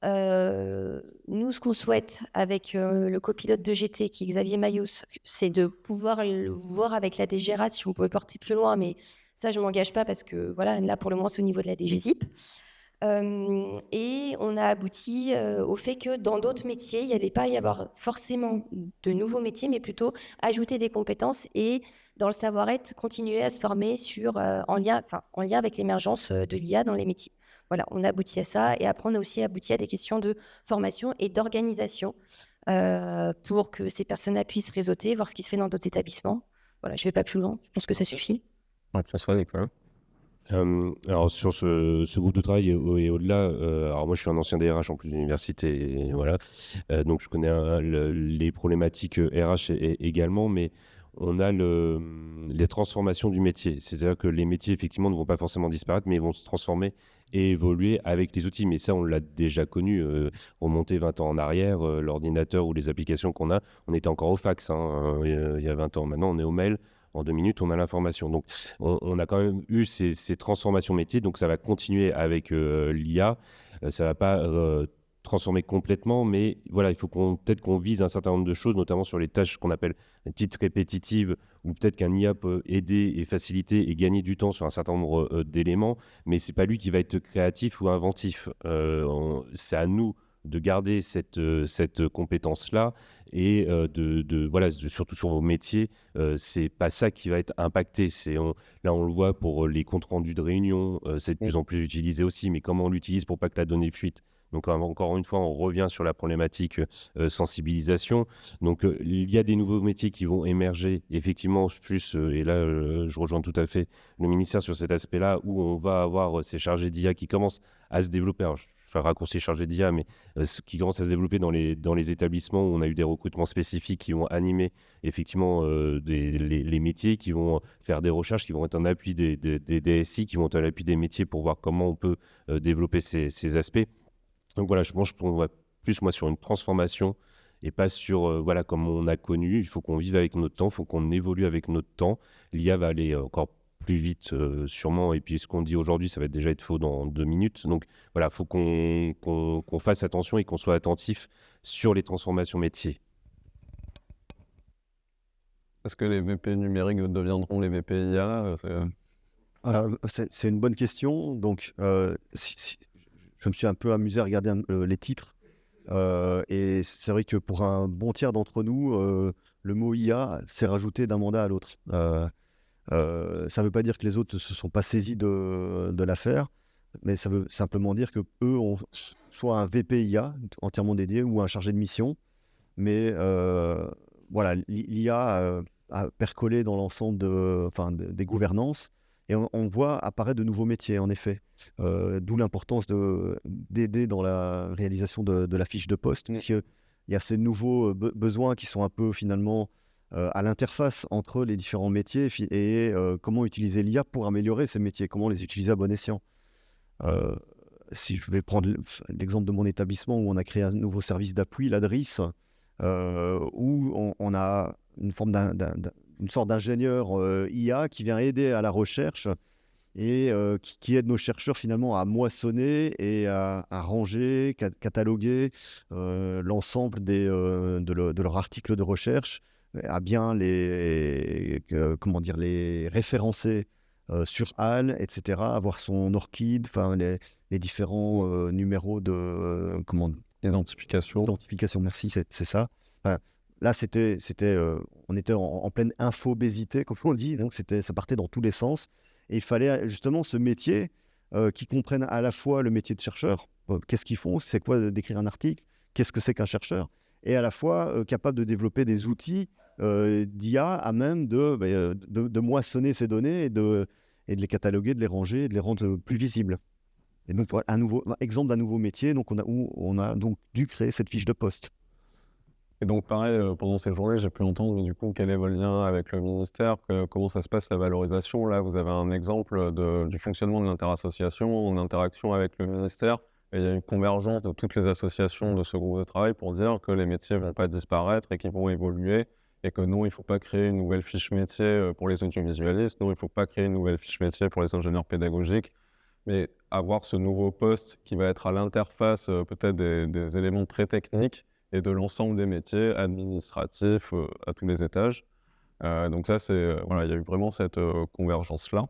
Nous, ce qu'on souhaite avec le copilote de GT, qui est Xavier Mayos, c'est de pouvoir le voir avec la DGRA si on pouvait porter plus loin, mais ça, je ne m'engage pas parce que voilà, là, pour le moment, c'est au niveau de la DGZIP. Et on a abouti au fait que dans d'autres métiers, il n'allait pas y avoir forcément de nouveaux métiers, mais plutôt ajouter des compétences et dans le savoir-être, continuer à se former en lien avec l'émergence de l'IA dans les métiers. Voilà, on a abouti à ça. Et après, on a aussi abouti à des questions de formation et d'organisation pour que ces personnes-là puissent réseauter, voir ce qui se fait dans d'autres établissements. Voilà, je ne vais pas plus loin. Je pense que ça suffit. François, Nicolas. Alors sur ce groupe de travail et au-delà, alors moi je suis un ancien DRH en plus d'université, et voilà, donc je connais les problématiques RH également, mais on a les transformations du métier. C'est-à-dire que les métiers effectivement ne vont pas forcément disparaître, mais ils vont se transformer et évoluer avec les outils. Mais ça, on l'a déjà connu, remonter 20 ans en arrière, l'ordinateur ou les applications qu'on a, on était encore au fax il y a 20 ans. Maintenant, on est au mail. En 2 minutes, on a l'information. Donc, on a quand même eu ces transformations métiers. Donc, ça va continuer avec l'IA. Ça ne va pas transformer complètement, mais voilà, il faut peut-être qu'on vise un certain nombre de choses, notamment sur les tâches qu'on appelle petites répétitives, où peut-être qu'un IA peut aider et faciliter et gagner du temps sur un certain nombre d'éléments, mais ce n'est pas lui qui va être créatif ou inventif. C'est à nous de garder cette compétence-là et voilà, surtout sur vos métiers, c'est pas ça qui va être impacté. Là, on le voit pour les comptes rendus de réunion, c'est de plus en plus utilisé aussi, mais comment on l'utilise pour pas que la donnée fuite. Donc encore une fois, on revient sur la problématique sensibilisation. Donc il y a des nouveaux métiers qui vont émerger, effectivement, plus, et là je rejoins tout à fait le ministère sur cet aspect-là, où on va avoir ces chargés d'IA qui commencent à se développer. Alors, je fais un raccourci chargé d'IA, mais ce qui commence à se développer dans les établissements où on a eu des recrutements spécifiques qui vont animer effectivement les métiers, qui vont faire des recherches, qui vont être en appui des DSI, qui vont être en appui des métiers pour voir comment on peut développer ces aspects. Donc voilà, je pense qu'on va plus moi sur une transformation et pas sur voilà comme on a connu. Il faut qu'on vive avec notre temps, il faut qu'on évolue avec notre temps. L'IA va aller encore plus vite sûrement, et puis ce qu'on dit aujourd'hui, ça va déjà être faux dans 2 minutes. Donc voilà, il faut qu'on fasse attention et qu'on soit attentif sur les transformations métiers. Est-ce que les VP numériques deviendront les VP IA? C'est une bonne question. Donc, je me suis un peu amusé à regarder les titres. Et c'est vrai que pour un bon tiers d'entre nous, le mot IA s'est rajouté d'un mandat à l'autre. Ça ne veut pas dire que les autres ne se sont pas saisis de l'affaire, mais ça veut simplement dire qu'eux ont soit un VP IA entièrement dédié ou un chargé de mission. Mais voilà, l'IA a percolé dans l'ensemble des gouvernances. Et on voit apparaître de nouveaux métiers, en effet. D'où l'importance d'aider dans la réalisation de la fiche de poste. Parce qu'il y a ces nouveaux besoins qui sont un peu finalement à l'interface entre les différents métiers et comment utiliser l'IA pour améliorer ces métiers, comment les utiliser à bon escient. Si je vais prendre l'exemple de mon établissement où on a créé un nouveau service d'appui, l'ADRIS, où on a une sorte d'ingénieur IA qui vient aider à la recherche et qui aide nos chercheurs finalement à moissonner et à ranger, cataloguer l'ensemble de leurs articles de recherche, à bien les référencer sur HAL, etc., avoir son ORCID, les différents numéros de Identification. Identification, merci, c'est ça. Là, on était en pleine infobésité, comme on dit, donc ça partait dans tous les sens. Et il fallait justement ce métier qui comprenne à la fois le métier de chercheur, qu'est-ce qu'ils font, c'est quoi d'écrire un article, qu'est-ce que c'est qu'un chercheur, et à la fois capable de développer des outils d'IA à même de moissonner ces données et de les cataloguer, de les ranger, et de les rendre plus visibles. Et donc, voilà, un exemple d'un nouveau métier où on a donc dû créer cette fiche de poste. Et donc pareil, pendant ces journées, j'ai pu entendre du coup quel est votre lien avec le ministère, comment ça se passe la valorisation. Là, vous avez un exemple du fonctionnement de l'interassociation en interaction avec le ministère. Et il y a une convergence de toutes les associations de ce groupe de travail pour dire que les métiers ne vont pas disparaître et qu'ils vont évoluer. Et que non, il ne faut pas créer une nouvelle fiche métier pour les audiovisualistes. Non, il ne faut pas créer une nouvelle fiche métier pour les ingénieurs pédagogiques. mais avoir ce nouveau poste qui va être à l'interface peut-être des éléments très techniques et de l'ensemble des métiers administratifs à tous les étages. Donc ça, voilà, il y a eu vraiment cette convergence-là.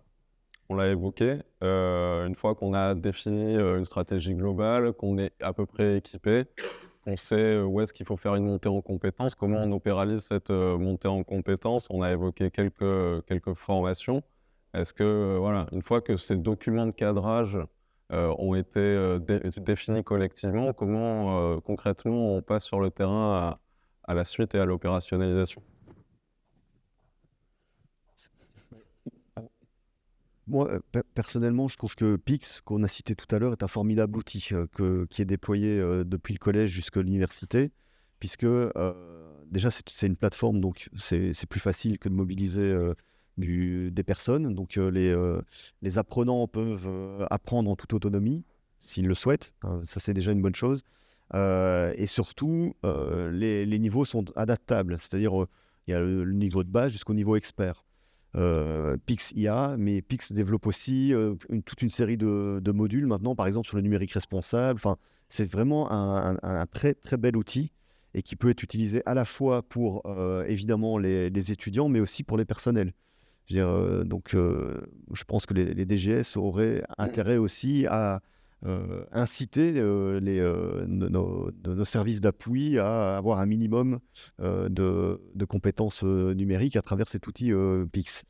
On l'a évoqué, une fois qu'on a défini une stratégie globale, qu'on est à peu près équipé, qu'on sait où est-ce qu'il faut faire une montée en compétences, comment on opéralise cette montée en compétences. On a évoqué quelques formations. Est-ce que, voilà, une fois que ces documents de cadrage ont été définis collectivement, comment concrètement on passe sur le terrain à la suite et à l'opérationnalisation? Moi, personnellement, je trouve que Pix, qu'on a cité tout à l'heure, est un formidable outil qui est déployé depuis le collège jusqu'à l'université, puisque déjà, c'est une plateforme, donc c'est plus facile que de mobiliser des personnes. Donc, les apprenants peuvent apprendre en toute autonomie, s'ils le souhaitent. Hein, ça, c'est déjà une bonne chose. Et surtout, les niveaux sont adaptables, c'est-à-dire il y a le niveau de base jusqu'au niveau expert. Pix IA, mais Pix développe aussi toute une série de modules maintenant, par exemple sur le numérique responsable. Enfin, c'est vraiment un très très bel outil et qui peut être utilisé à la fois pour évidemment les étudiants, mais aussi pour les personnels. Je veux dire, donc, je pense que les DGS auraient intérêt aussi à inciter nos services d'appui à avoir un minimum de compétences numériques à travers cet outil Pix.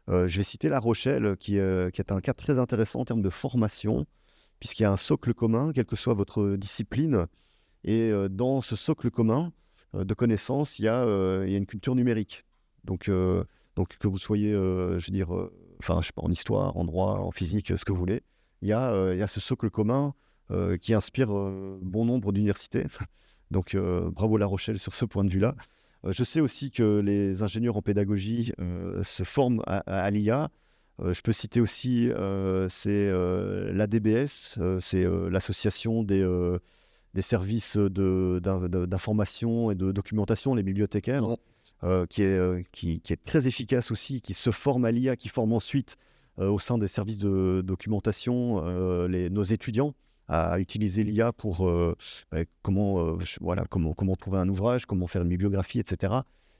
Je vais citer La Rochelle, qui est un cas très intéressant en termes de formation, puisqu'il y a un socle commun, quelle que soit votre discipline. Et dans ce socle commun de connaissances, il y a une culture numérique. Donc que vous soyez, je veux dire, je sais pas, en histoire, en droit, en physique, ce que vous voulez, il y a ce socle commun qui inspire bon nombre d'universités. Donc, bravo La Rochelle sur ce point de vue-là. Je sais aussi que les ingénieurs en pédagogie se forment à l'IA. Je peux citer aussi c'est l'ADBS, c'est l'association des services d'information et de documentation, les bibliothécaires, qui est très efficace aussi, qui se forme à l'IA, qui forme ensuite au sein des services de documentation nos étudiants à utiliser l'IA pour comment trouver un ouvrage, comment faire une bibliographie, etc.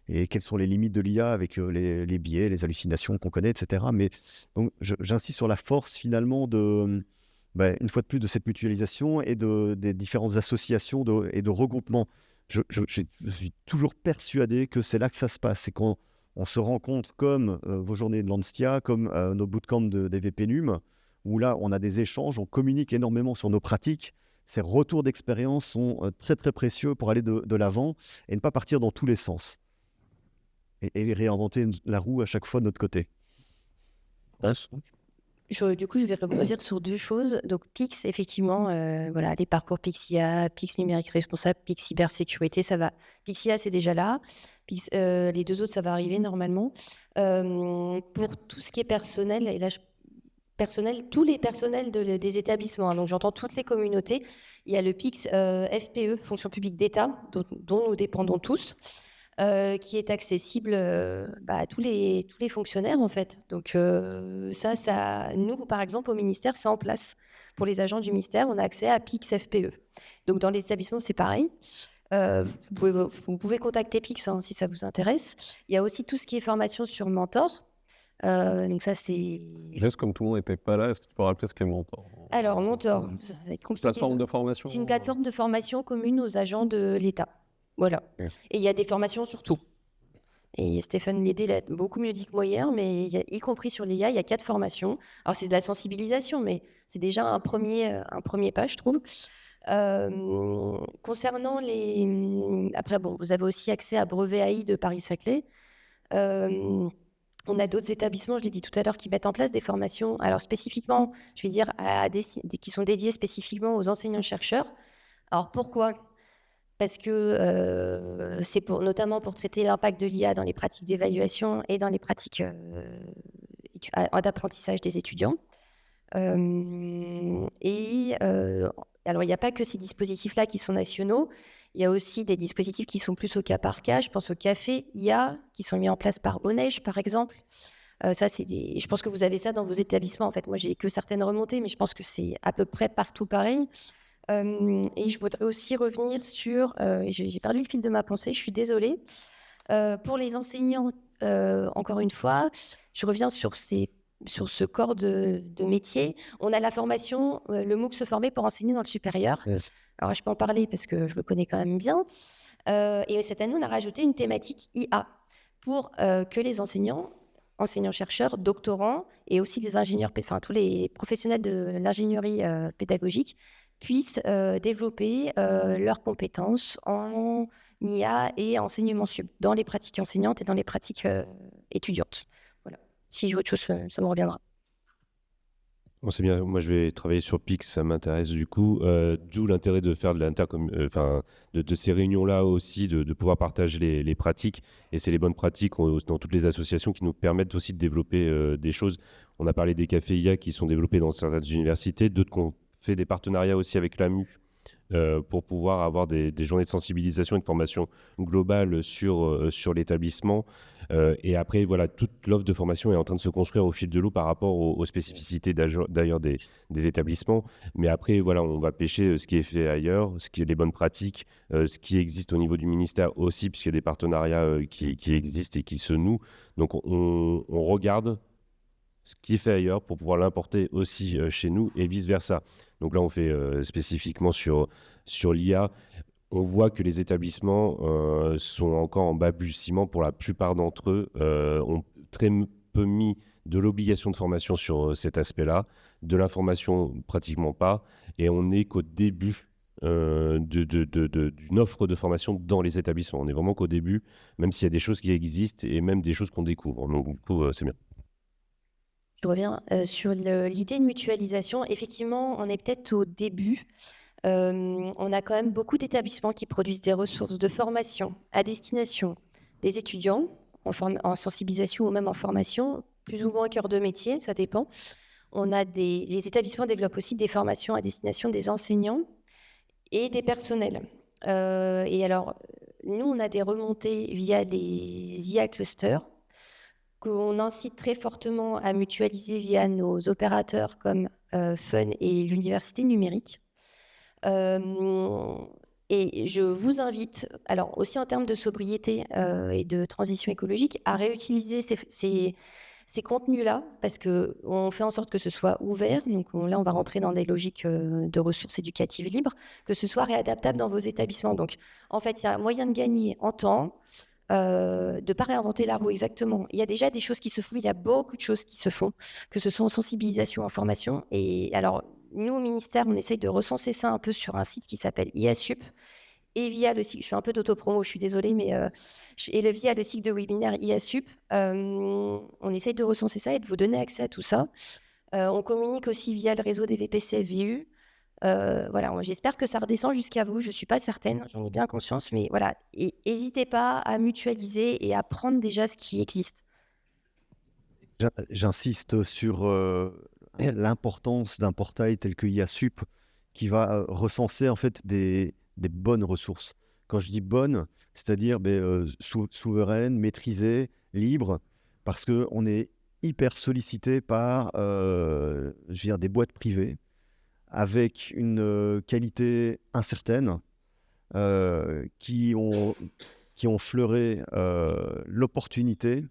Et quelles sont les limites de l'IA avec les biais, les hallucinations qu'on connaît, etc. Mais donc, j'insiste sur la force finalement une fois de plus de cette mutualisation et des différentes associations et de regroupements. Je suis toujours persuadé que c'est là que ça se passe. C'est quand on se rencontre comme vos journées de l'Anstia, comme nos bootcamps des VPNUM, où là, on a des échanges, on communique énormément sur nos pratiques. Ces retours d'expérience sont très, très précieux pour aller de l'avant et ne pas partir dans tous les sens. Et réinventer la roue à chaque fois de notre côté. Du coup, je vais rebondir sur deux choses. Donc, Pix, effectivement, voilà, les parcours Pixia, Pix numérique responsable, Pix cybersécurité, ça va. Pixia, c'est déjà là. Pix, les deux autres, ça va arriver normalement. Pour tout ce qui est personnel, et là, tous les personnels des établissements, hein, donc j'entends toutes les communautés. Il y a le Pix FPE, fonction publique d'État, dont nous dépendons tous. Qui est accessible à tous les fonctionnaires en fait. Donc ça, nous par exemple au ministère, c'est en place. Pour les agents du ministère, on a accès à Pix FPE. Donc dans les établissements, c'est pareil. Vous pouvez contacter Pix si ça vous intéresse. Il y a aussi tout ce qui est formation sur Mentor. Donc ça c'est... Juste comme tout le monde n'était pas là, est-ce que tu peux rappeler ce qu'est Mentor? Alors Mentor, ça va être compliqué. Plateforme de formation. C'est une plateforme de formation commune aux agents de l'État. Voilà. Et il y a des formations sur tout. Et Stéphane Lédé l'a beaucoup mieux dit que moi hier, mais y compris sur l'IA, il y a 4 formations. Alors, c'est de la sensibilisation, mais c'est déjà un premier pas, je trouve. Concernant les... Après, bon, vous avez aussi accès à Brevet AI de Paris-Saclay. On a d'autres établissements, je l'ai dit tout à l'heure, qui mettent en place des formations, alors spécifiquement, je vais dire, qui sont dédiées spécifiquement aux enseignants-chercheurs. Alors, pourquoi ? Parce que c'est notamment pour traiter l'impact de l'IA dans les pratiques d'évaluation et dans les pratiques d'apprentissage des étudiants. Alors, il n'y a pas que ces dispositifs-là qui sont nationaux. Il y a aussi des dispositifs qui sont plus au cas par cas. Je pense au Café IA, qui sont mis en place par Onej, par exemple. Ça, je pense que vous avez ça dans vos établissements. En fait, moi, j'ai que certaines remontées, mais je pense que c'est à peu près partout pareil. Et je voudrais aussi revenir sur... j'ai perdu le fil de ma pensée, je suis désolée. Pour les enseignants, encore une fois, je reviens sur ce corps de métier. On a la formation, le MOOC se former pour enseigner dans le supérieur. Yes. Alors, je peux en parler parce que je le connais quand même bien. Et cette année, on a rajouté une thématique IA pour que les enseignants-chercheurs, doctorants et aussi les ingénieurs, enfin tous les professionnels de l'ingénierie pédagogique puissent développer leurs compétences en IA et enseignement sup dans les pratiques enseignantes et dans les pratiques étudiantes. Voilà. Si j'ai autre chose, ça me reviendra. Bon, c'est bien, moi je vais travailler sur Pix, ça m'intéresse du coup, d'où l'intérêt de faire de ces réunions-là aussi, de pouvoir partager les pratiques, et c'est les bonnes pratiques dans toutes les associations qui nous permettent aussi de développer des choses. On a parlé des cafés IA qui sont développés dans certaines universités, d'autres qui ont fait des partenariats aussi avec l'AMU pour pouvoir avoir des journées de sensibilisation et de formation globale sur l'établissement. Et après, voilà, toute l'offre de formation est en train de se construire au fil de l'eau par rapport aux spécificités d'ailleurs des établissements. Mais après, voilà, on va pêcher ce qui est fait ailleurs, ce qui est les bonnes pratiques, ce qui existe au niveau du ministère aussi, puisqu'il y a des partenariats qui existent et qui se nouent. Donc, on regarde ce qui est fait ailleurs pour pouvoir l'importer aussi chez nous et vice-versa. Donc là, on fait spécifiquement sur l'IA. On voit que les établissements sont encore en balbutiement pour la plupart d'entre eux, ont très peu mis de l'obligation de formation sur cet aspect-là, de l'information pratiquement pas, et on n'est qu'au début d'une offre de formation dans les établissements. On n'est vraiment qu'au début, même s'il y a des choses qui existent et même des choses qu'on découvre. Donc du coup, c'est bien. Je reviens sur l'idée de mutualisation. Effectivement, on est peut-être au début. On a quand même beaucoup d'établissements qui produisent des ressources de formation à destination des étudiants en sensibilisation ou même en formation, plus ou moins cœur de métier, ça dépend. Les établissements développent aussi des formations à destination des enseignants et des personnels. Et alors, nous, on a des remontées via les IA clusters qu'on incite très fortement à mutualiser via nos opérateurs comme Fun et l'université numérique. Et je vous invite, alors aussi en termes de sobriété et de transition écologique, à réutiliser ces contenus-là, parce qu'on fait en sorte que ce soit ouvert. Donc là, on va rentrer dans des logiques de ressources éducatives libres, que ce soit réadaptable dans vos établissements. Donc, en fait, il y a un moyen de gagner en temps, de ne pas réinventer la roue exactement. Il y a déjà des choses qui se font, il y a beaucoup de choses qui se font, que ce soit en sensibilisation, en formation. Et alors, nous, au ministère, on essaye de recenser ça un peu sur un site qui s'appelle IASUP. Et via le cycle, je fais un peu d'autopromo, je suis désolée, mais via le cycle de webinaire IASUP, on essaye de recenser ça et de vous donner accès à tout ça. On communique aussi via le réseau des VPCFVU. Voilà, j'espère que ça redescend jusqu'à vous. Je ne suis pas certaine, j'en ai bien conscience, mais voilà. Et n'hésitez pas à mutualiser et à prendre déjà ce qui existe. J'insiste sur l'importance d'un portail tel que IASUP qui va recenser en fait des bonnes ressources. Quand je dis bonnes, c'est-à-dire souveraines, maîtrisées, libres, parce qu'on est hyper sollicité par des boîtes privées avec une qualité incertaine qui ont fleuré l'opportunité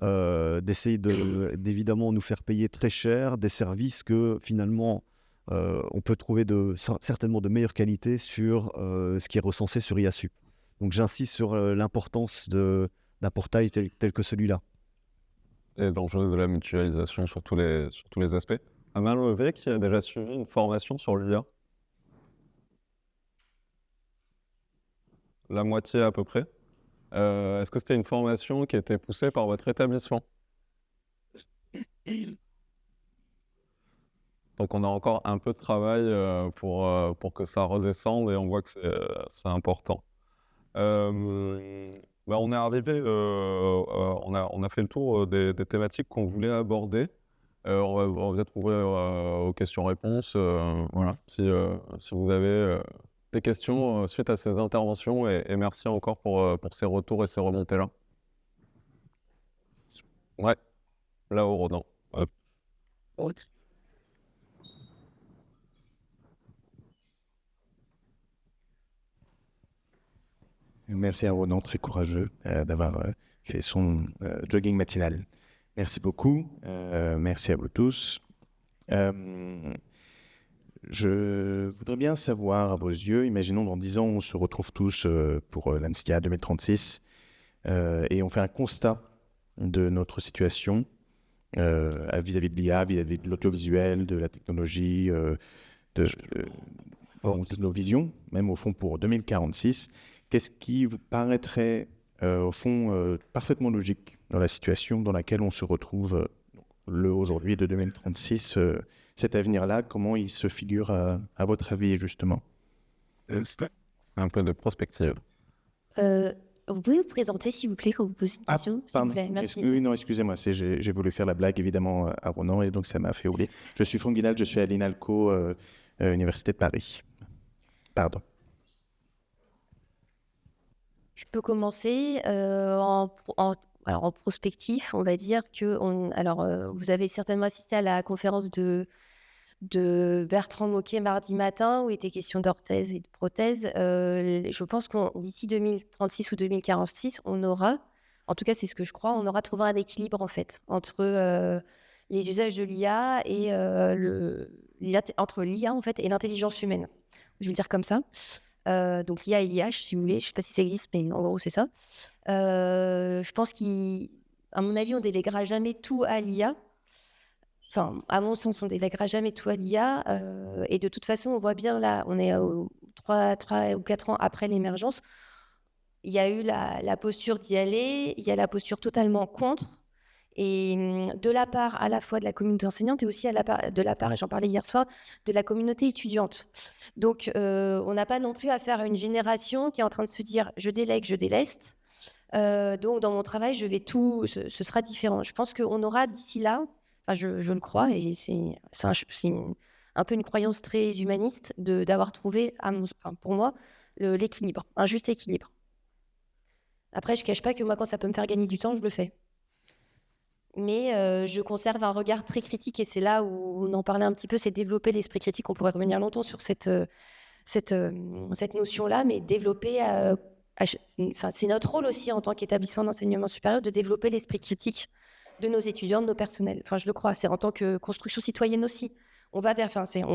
d'essayer d'évidemment nous faire payer très cher des services que finalement on peut trouver certainement de meilleure qualité sur ce qui est recensé sur IASUP. Donc j'insiste sur l'importance d'un portail tel que celui-là. Et l'enjeu de la mutualisation sur tous les aspects. Amal Levé qui a déjà suivi une formation sur l'IA. La moitié à peu près. Est-ce que c'était une formation qui était poussée par votre établissement? Donc on a encore un peu de travail pour que ça redescende et on voit que c'est important. On est arrivé, on a fait le tour des thématiques qu'on voulait aborder. On va peut-être ouvrir aux questions-réponses. Voilà. Si vous avez des questions suite à ces interventions et merci encore pour ces retours et ces remontées-là. Ouais. Là-haut, Ronan. Hop. Merci à Ronan, très courageux d'avoir fait son jogging matinal. Merci beaucoup. Merci à vous tous. Je voudrais bien savoir, à vos yeux, imaginons dans 10 ans, on se retrouve tous pour l'Anstia 2036 et on fait un constat de notre situation vis-à-vis de l'IA, vis-à-vis de l'audiovisuel, de la technologie, de nos visions, même au fond pour 2046. Qu'est-ce qui vous paraîtrait, au fond, parfaitement logique dans la situation dans laquelle on se retrouve aujourd'hui de 2036 cet avenir-là, comment il se figure à votre avis, justement? Un peu de prospective. Vous pouvez vous présenter, s'il vous plaît, quand vous posez une question, s'il vous Pardon. plaît. Merci. Oui, non, excusez-moi, j'ai voulu faire la blague, évidemment, à Ronan, et donc ça m'a fait oublier. Je suis Franck Guinal, je suis à l'INALCO, Université de Paris. Pardon. Je peux commencer alors en prospectif, on va dire que vous avez certainement assisté à la conférence de Bertrand Moquet mardi matin où il était question d'orthèse et de prothèse. Je pense qu'on d'ici 2036 ou 2046, on aura, en tout cas c'est ce que je crois, on aura trouvé un équilibre en fait entre les usages de l'IA et entre l'IA en fait et l'intelligence humaine. Je vais le dire comme ça. Donc l'IA et l'IH, si vous voulez, je ne sais pas si ça existe, mais en gros c'est ça. Je pense qu'à mon avis, on ne déléguera jamais tout à l'IA. Enfin, à mon sens, on ne déléguera jamais tout à l'IA. Et de toute façon, on voit bien là, on est 3 ou 4 ans après l'émergence. Il y a eu la posture d'y aller, il y a la posture totalement contre. Et de la part à la fois de la communauté enseignante et aussi de la part, et j'en parlais hier soir, de la communauté étudiante. Donc, on n'a pas non plus à faire une génération qui est en train de se dire « je délègue, je déleste ». Donc, dans mon travail, je vais tout, ce sera différent. Je pense qu'on aura d'ici là, enfin, je le crois, et c'est un peu une croyance très humaniste d'avoir trouvé, pour moi, l'équilibre, un juste équilibre. Après, je ne cache pas que moi, quand ça peut me faire gagner du temps, je le fais. Mais je conserve un regard très critique et c'est là où on en parlait un petit peu, c'est développer l'esprit critique. On pourrait revenir longtemps sur cette notion-là, mais développer, c'est notre rôle aussi en tant qu'établissement d'enseignement supérieur de développer l'esprit critique de nos étudiants, de nos personnels. Enfin, je le crois, c'est en tant que construction citoyenne aussi. On va vers, c'est un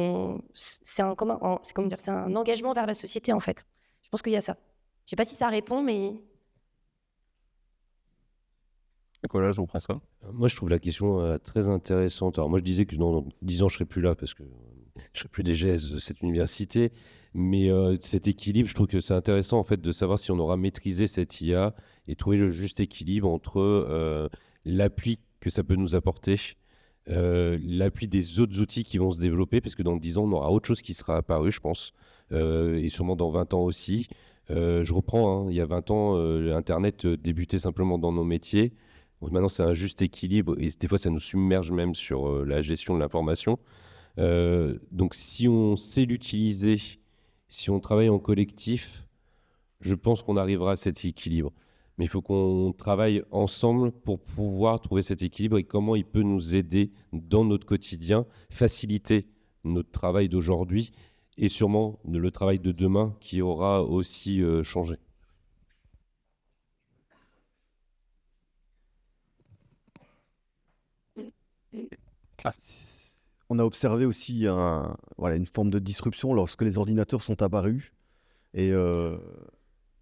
engagement vers la société en fait. Je pense qu'il y a ça. Je ne sais pas si ça répond, mais... Nicolas, je vous prends ça. Moi, je trouve la question très intéressante. Alors, moi, je disais que dans 10 ans, je ne serai plus là parce que je ne serai plus DGS de cette université. Mais cet équilibre, je trouve que c'est intéressant en fait, de savoir si on aura maîtrisé cette IA et trouver le juste équilibre entre l'appui que ça peut nous apporter, l'appui des autres outils qui vont se développer, parce que dans 10 ans, on aura autre chose qui sera apparu, je pense, et sûrement dans 20 ans aussi. Je reprends, il y a 20 ans, Internet débutait simplement dans nos métiers. Donc maintenant, c'est un juste équilibre et des fois, ça nous submerge même sur la gestion de l'information. Donc, si on sait l'utiliser, si on travaille en collectif, je pense qu'on arrivera à cet équilibre. Mais il faut qu'on travaille ensemble pour pouvoir trouver cet équilibre et comment il peut nous aider dans notre quotidien, faciliter notre travail d'aujourd'hui et sûrement le travail de demain qui aura aussi changé. On a observé aussi une forme de disruption lorsque les ordinateurs sont apparus. Et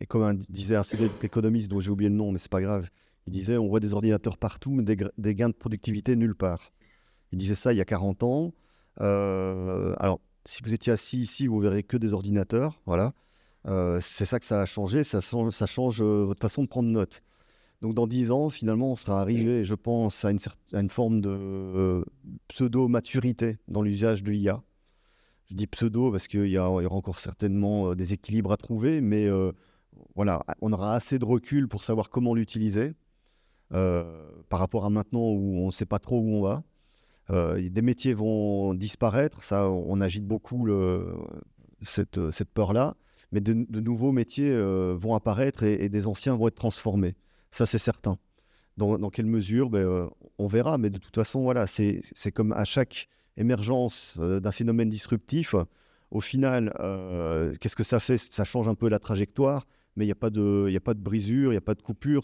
comme disait un célèbre économiste dont j'ai oublié le nom, mais c'est pas grave, il disait on voit des ordinateurs partout, mais des gains de productivité nulle part. Il disait ça il y a 40 ans. Alors, si vous étiez assis ici, vous verrez que des ordinateurs. Voilà. C'est ça que ça a changé. Ça change votre façon de prendre note. Donc, dans 10 ans, finalement, on sera arrivé, je pense, à une forme de pseudo-maturité dans l'usage de l'IA. Je dis pseudo parce qu'il y aura encore certainement des équilibres à trouver, mais voilà, on aura assez de recul pour savoir comment l'utiliser par rapport à maintenant où on ne sait pas trop où on va. Des métiers vont disparaître, ça, on agite beaucoup cette peur-là, mais de nouveaux métiers vont apparaître et des anciens vont être transformés. Ça, c'est certain. Dans quelle mesure, on verra. Mais de toute façon, voilà, c'est comme à chaque émergence d'un phénomène disruptif. Au final, qu'est-ce que ça fait? Ça change un peu la trajectoire, mais il n'y a pas de brisure, il n'y a pas de coupure.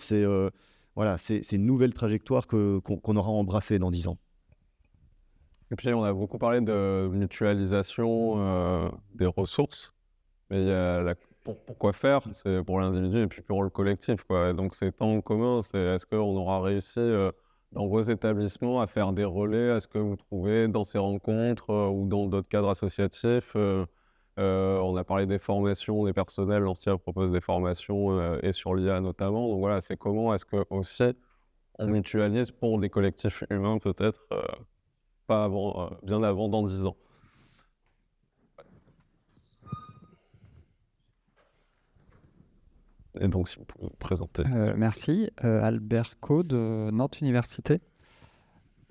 Voilà, c'est une nouvelle trajectoire qu'on aura embrassée dans 10 ans. Et puis, on a beaucoup parlé de mutualisation des ressources. Mais il y a pourquoi faire? C'est pour l'individu et puis pour le collectif, quoi. Et donc, ces temps communs, est-ce qu'on aura réussi dans vos établissements à faire des relais? Est-ce que vous trouvez dans ces rencontres ou dans d'autres cadres associatifs on a parlé des formations des personnels, l'Anstia propose des formations et sur l'IA notamment. Donc voilà, c'est comment est-ce que aussi on mutualise pour des collectifs humains peut-être pas avant, bien avant, dans 10 ans. Et donc, si vous pouvez vous présenter. Merci. Albert Co de Nantes Université.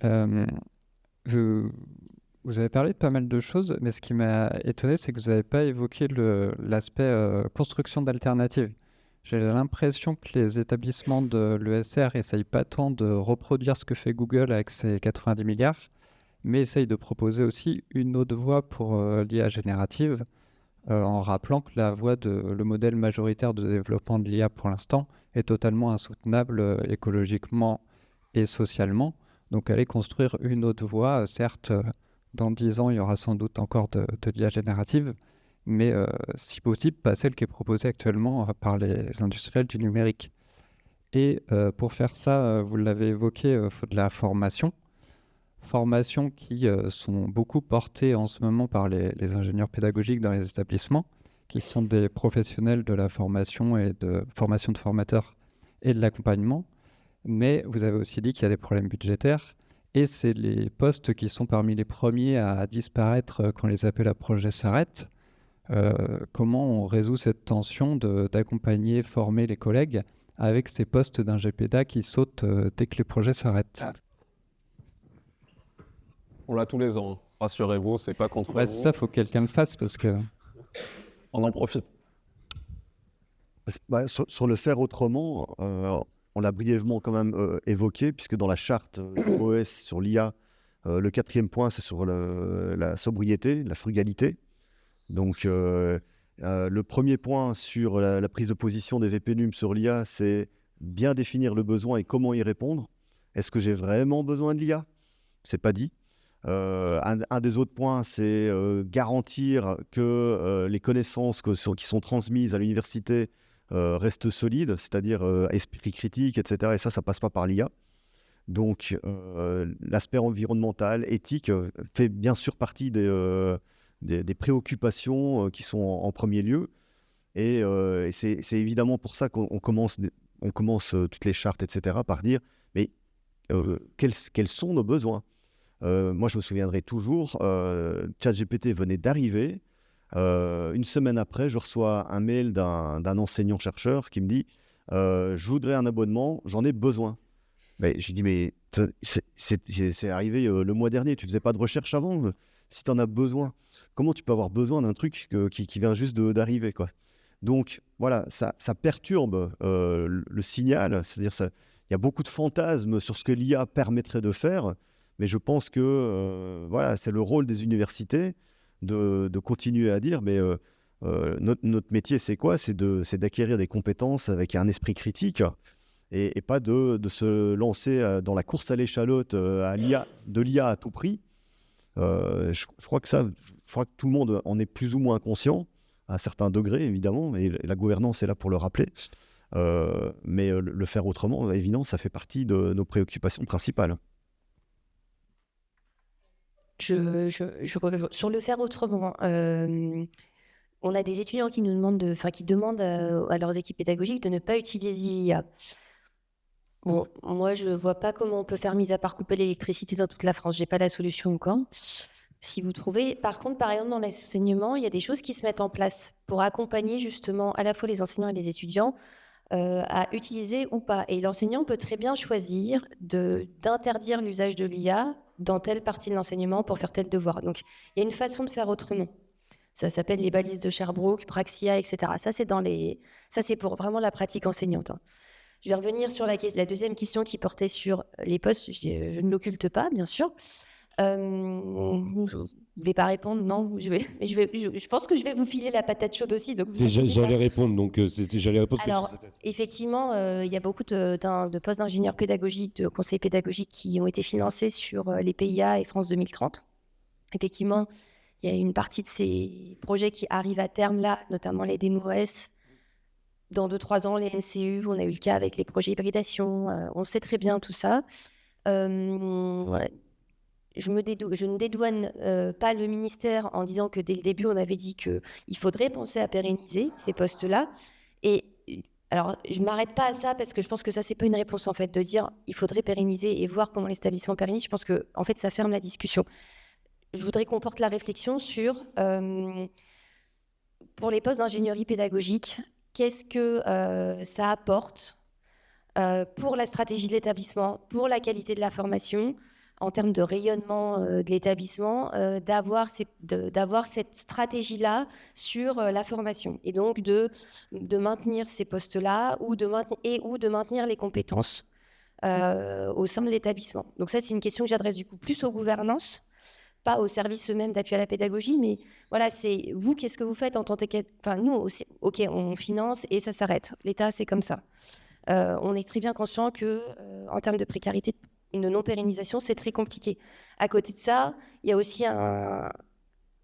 Vous avez parlé de pas mal de choses, mais ce qui m'a étonné, c'est que vous n'avez pas évoqué l'aspect construction d'alternatives. J'ai l'impression que les établissements de l'ESR essayent pas tant de reproduire ce que fait Google avec ses 90 milliards, mais essayent de proposer aussi une autre voie pour l'IA générative, en rappelant que le modèle majoritaire de développement de l'IA pour l'instant est totalement insoutenable écologiquement et socialement. Donc aller construire une autre voie, certes, dans 10 ans, il y aura sans doute encore de l'IA générative, mais si possible, pas celle qui est proposée actuellement par les industriels du numérique. Et pour faire ça, vous l'avez évoqué, il faut de la formation. Formations qui sont beaucoup portées en ce moment par les ingénieurs pédagogiques dans les établissements, qui sont des professionnels de la formation et de formation de formateurs et de l'accompagnement. Mais vous avez aussi dit qu'il y a des problèmes budgétaires, et c'est les postes qui sont parmi les premiers à disparaître quand les appels à projets s'arrêtent. Comment on résout cette tension d'accompagner, former les collègues avec ces postes d'un GPDA qui sautent dès que les projets s'arrêtent? On l'a tous les ans, hein. Rassurez-vous, c'est pas contre vous. Ça, faut que quelqu'un le fasse parce que... On en profite. Sur le faire autrement, on l'a brièvement quand même évoqué, puisque dans la charte OS sur l'IA, le 4e point, c'est sur la sobriété, la frugalité. Donc, le premier point sur la prise de position des VPNUM sur l'IA, c'est bien définir le besoin et comment y répondre. Est-ce que j'ai vraiment besoin de l'IA? C'est pas dit. Un des autres points, c'est garantir que les connaissances qui sont transmises à l'université restent solides, c'est-à-dire esprit critique, etc. Et ça passe pas par l'IA. Donc, l'aspect environnemental, éthique, fait bien sûr partie des préoccupations qui sont en premier lieu. Et c'est évidemment pour ça qu'on commence toutes les chartes, etc., par dire, mais quels sont nos besoins? Moi, je me souviendrai toujours, ChatGPT venait d'arriver. Une semaine après, je reçois un mail d'un enseignant-chercheur qui me dit je voudrais un abonnement, j'en ai besoin. Mais je lui dis mais c'est arrivé le mois dernier, tu faisais pas de recherche avant? Si tu en as besoin, comment tu peux avoir besoin d'un truc qui vient juste d'arriver, quoi? Donc voilà, ça perturbe le signal, c'est-à-dire il y a beaucoup de fantasmes sur ce que l'IA permettrait de faire. Mais je pense que voilà, c'est le rôle des universités de continuer à dire, mais notre métier, c'est quoi? C'est d'acquérir des compétences avec un esprit critique et pas de se lancer dans la course à l'échalote de l'IA à tout prix. Je crois que tout le monde en est plus ou moins conscient, à un certain degré, évidemment, et la gouvernance est là pour le rappeler. Mais le faire autrement, évidemment, ça fait partie de nos préoccupations principales. Sur le faire autrement, on a des étudiants qui nous demandent qui demandent à leurs équipes pédagogiques de ne pas utiliser l'IA. Bon, moi, je vois pas comment on peut faire, mis à part couper l'électricité dans toute la France. J'ai pas la solution encore. Si vous trouvez, par contre, par exemple, dans l'enseignement, il y a des choses qui se mettent en place pour accompagner justement à la fois les enseignants et les étudiants à utiliser ou pas. Et l'enseignant peut très bien choisir d'interdire l'usage de l'IA dans telle partie de l'enseignement pour faire tel devoir. Donc, il y a une façon de faire autrement. Ça s'appelle les balises de Sherbrooke, Praxia, etc. Ça, c'est pour vraiment la pratique enseignante, hein. Je vais revenir sur la deuxième question qui portait sur les postes. Je ne l'occulte pas, bien sûr. Je ne vais pas répondre, non. Je pense que je vais vous filer la patate chaude aussi. Donc J'allais répondre, donc j'allais répondre. Alors, effectivement, il y a beaucoup de postes d'ingénieurs pédagogiques, de conseillers pédagogiques qui ont été financés sur les PIA et France 2030. Effectivement, il y a une partie de ces projets qui arrivent à terme là, notamment les DMOS. Dans 2-3 ans, les NCU, on a eu le cas avec les projets hybridation. On sait très bien tout ça. Ouais. Je ne dédouane pas le ministère en disant que dès le début, on avait dit qu'il faudrait penser à pérenniser ces postes-là. Et alors, je ne m'arrête pas à ça parce que je pense que ça, ce n'est pas une réponse en fait, de dire il faudrait pérenniser et voir comment l'établissement pérennise. Je pense que en fait, ça ferme la discussion. Je voudrais qu'on porte la réflexion sur, pour les postes d'ingénierie pédagogique, qu'est-ce que ça apporte pour la stratégie de l'établissement, pour la qualité de la formation, en termes de rayonnement de l'établissement, d'avoir cette stratégie-là sur la formation. Et donc de maintenir ces postes-là ou de maintenir les compétences au sein de l'établissement. Donc ça, c'est une question que j'adresse du coup plus aux gouvernances, pas aux services eux-mêmes d'appui à la pédagogie, mais voilà, c'est vous, qu'est-ce que vous faites en tant que... Enfin, nous, aussi, ok, on finance et ça s'arrête. L'État, c'est comme ça. On est très bien conscient que, en termes de précarité, une non-pérennisation, c'est très compliqué. À côté de ça, il y a aussi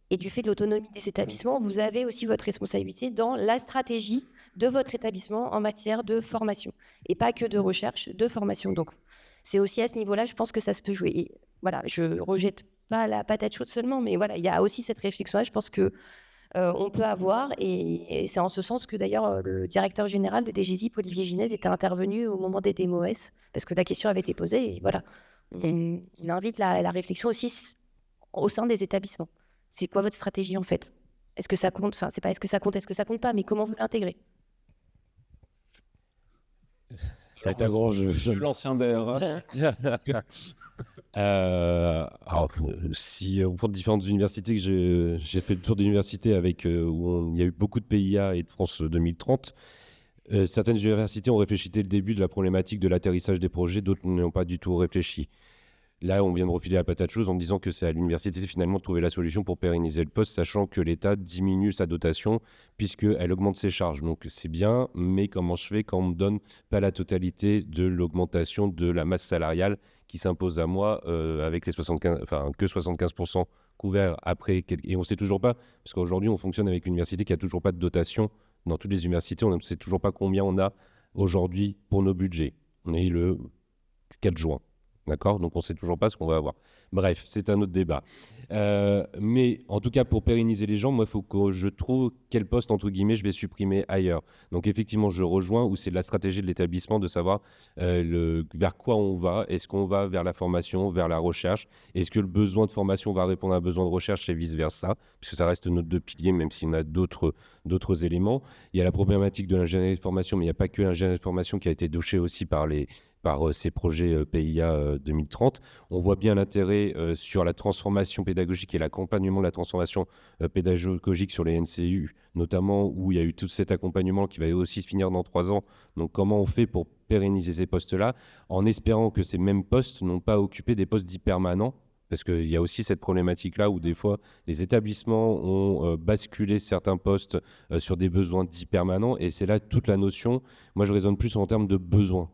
et du fait de l'autonomie des établissements, vous avez aussi votre responsabilité dans la stratégie de votre établissement en matière de formation. Et pas que de recherche, de formation. Donc, c'est aussi à ce niveau-là, je pense que ça se peut jouer. Et voilà, je rejette pas la patate chaude seulement, mais voilà, il y a aussi cette réflexion-là, je pense que on peut avoir, et c'est en ce sens que d'ailleurs le directeur général de DGZIP, Olivier Ginez, était intervenu au moment des DMOS, parce que la question avait été posée, et voilà. On invite la réflexion aussi au sein des établissements. C'est quoi votre stratégie en fait? Est-ce que ça compte? Enfin, c'est pas est-ce que ça compte pas, mais comment vous l'intégrez? Ça va être un grand jeu. L'ancien DRH. Alors, si on prend différentes universités, que j'ai fait le tour d'université avec où il y a eu beaucoup de PIA et de France 2030, certaines universités ont réfléchi dès le début de la problématique de l'atterrissage des projets, d'autres n'y ont pas du tout réfléchi. Là, on vient de refiler la patate chaude en disant que c'est à l'université finalement de trouver la solution pour pérenniser le poste, sachant que l'État diminue sa dotation puisqu'elle augmente ses charges. Donc c'est bien, mais comment je fais quand on ne me donne pas la totalité de l'augmentation de la masse salariale qui s'impose à moi avec les 75, enfin que 75% couverts après, et on ne sait toujours pas, parce qu'aujourd'hui on fonctionne avec une université qui n'a toujours pas de dotation. Dans toutes les universités, on ne sait toujours pas combien on a aujourd'hui pour nos budgets. On est le 4 juin. D'accord? Donc on ne sait toujours pas ce qu'on va avoir. Bref, c'est un autre débat. Mais en tout cas, pour pérenniser les gens, moi, il faut que je trouve quel poste, entre guillemets, je vais supprimer ailleurs. Donc effectivement, je rejoins où c'est de la stratégie de l'établissement de savoir vers quoi on va. Est-ce qu'on va vers la formation, vers la recherche? Est-ce que le besoin de formation va répondre à un besoin de recherche et vice-versa? Puisque ça reste nos deux piliers, même s'il y en a d'autres éléments. Il y a la problématique de l'ingénierie de formation, mais il n'y a pas que l'ingénierie de formation qui a été douchée aussi par ces projets PIA 2030. On voit bien l'intérêt sur la transformation pédagogique et l'accompagnement de la transformation pédagogique sur les NCU, notamment où il y a eu tout cet accompagnement qui va aussi se finir dans 3 ans. Donc comment on fait pour pérenniser ces postes-là, en espérant que ces mêmes postes n'ont pas occupé des postes dits permanents, parce qu'il y a aussi cette problématique-là où des fois les établissements ont basculé certains postes sur des besoins dits permanents, et c'est là toute la notion. Moi, je raisonne plus en termes de besoins.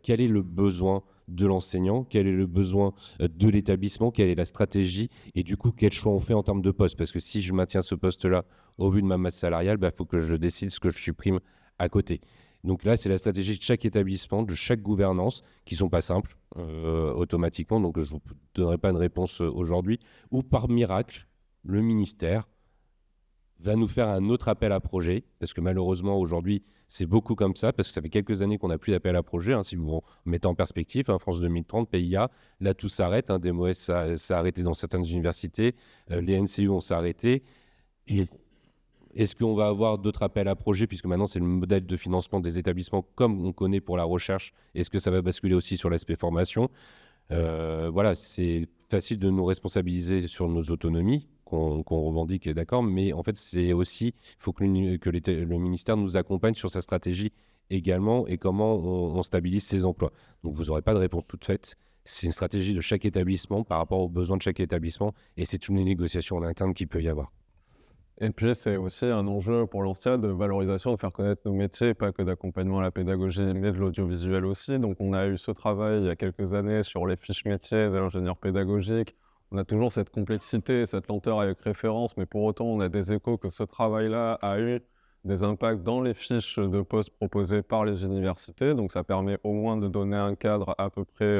Quel est le besoin de l'enseignant, quel est le besoin de l'établissement, quelle est la stratégie et du coup quel choix on fait en termes de poste, parce que si je maintiens ce poste-là au vu de ma masse salariale, il faut que je décide ce que je supprime à côté. Donc là, c'est la stratégie de chaque établissement, de chaque gouvernance, qui ne sont pas simples automatiquement, donc je ne vous donnerai pas une réponse aujourd'hui, ou par miracle, le ministère va nous faire un autre appel à projet, parce que malheureusement aujourd'hui c'est beaucoup comme ça, parce que ça fait quelques années qu'on n'a plus d'appel à projet, hein, si vous mettez en perspective, France 2030, PIA, là tout s'arrête, DMOS ça a arrêté dans certaines universités, les NCU ont s'arrêté. Est-ce qu'on va avoir d'autres appels à projet, puisque maintenant c'est le modèle de financement des établissements comme on connaît pour la recherche, est-ce que ça va basculer aussi sur l'aspect formation? Voilà, c'est facile de nous responsabiliser sur nos autonomies, qu'on revendique, d'accord, mais en fait, c'est aussi, il faut que le ministère nous accompagne sur sa stratégie également et comment on stabilise ces emplois. Donc vous n'aurez pas de réponse toute faite. C'est une stratégie de chaque établissement par rapport aux besoins de chaque établissement et c'est une négociation en interne qu'il peut y avoir. Et puis, c'est aussi un enjeu pour l'Anstia de valorisation, de faire connaître nos métiers, pas que d'accompagnement à la pédagogie, mais de l'audiovisuel aussi. Donc, on a eu ce travail il y a quelques années sur les fiches métiers de l'ingénieur pédagogique. On a toujours cette complexité, cette lenteur avec référence, mais pour autant, on a des échos que ce travail-là a eu des impacts dans les fiches de postes proposées par les universités. Donc, ça permet au moins de donner un cadre à peu près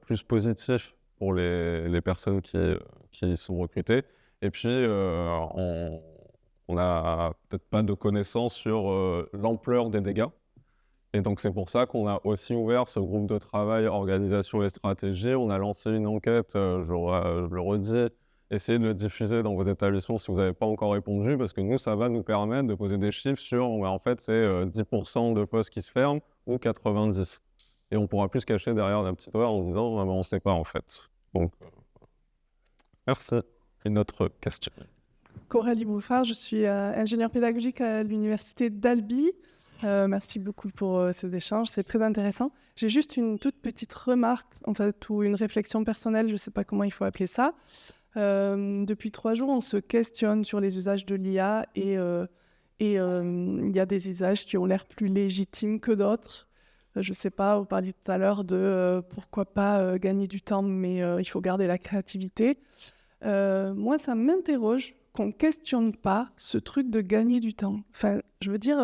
plus positif pour les personnes qui sont recrutées. Et puis, on n'a peut-être pas de connaissances sur l'ampleur des dégâts. Et donc, c'est pour ça qu'on a aussi ouvert ce groupe de travail organisation et stratégie. On a lancé une enquête, je le redis, essayez de le diffuser dans vos établissements si vous n'avez pas encore répondu, parce que nous, ça va nous permettre de poser des chiffres sur, en fait, c'est 10% de postes qui se ferment ou 90%. Et on pourra plus se cacher derrière d'un petit doigt en disant, ah ben, on ne sait pas, en fait. Donc, merci. Une autre question. Coralie Bouffard, je suis ingénieure pédagogique à l'université d'Albi. Merci beaucoup pour ces échanges, c'est très intéressant. J'ai juste une toute petite remarque, en fait, ou une réflexion personnelle, je ne sais pas comment il faut appeler ça. Depuis 3 jours, on se questionne sur les usages de l'IA et il y a des usages qui ont l'air plus légitimes que d'autres. Je ne sais pas, vous parliez tout à l'heure de pourquoi pas gagner du temps, mais il faut garder la créativité. Moi, ça m'interroge qu'on ne questionne pas ce truc de gagner du temps. Enfin, je veux dire,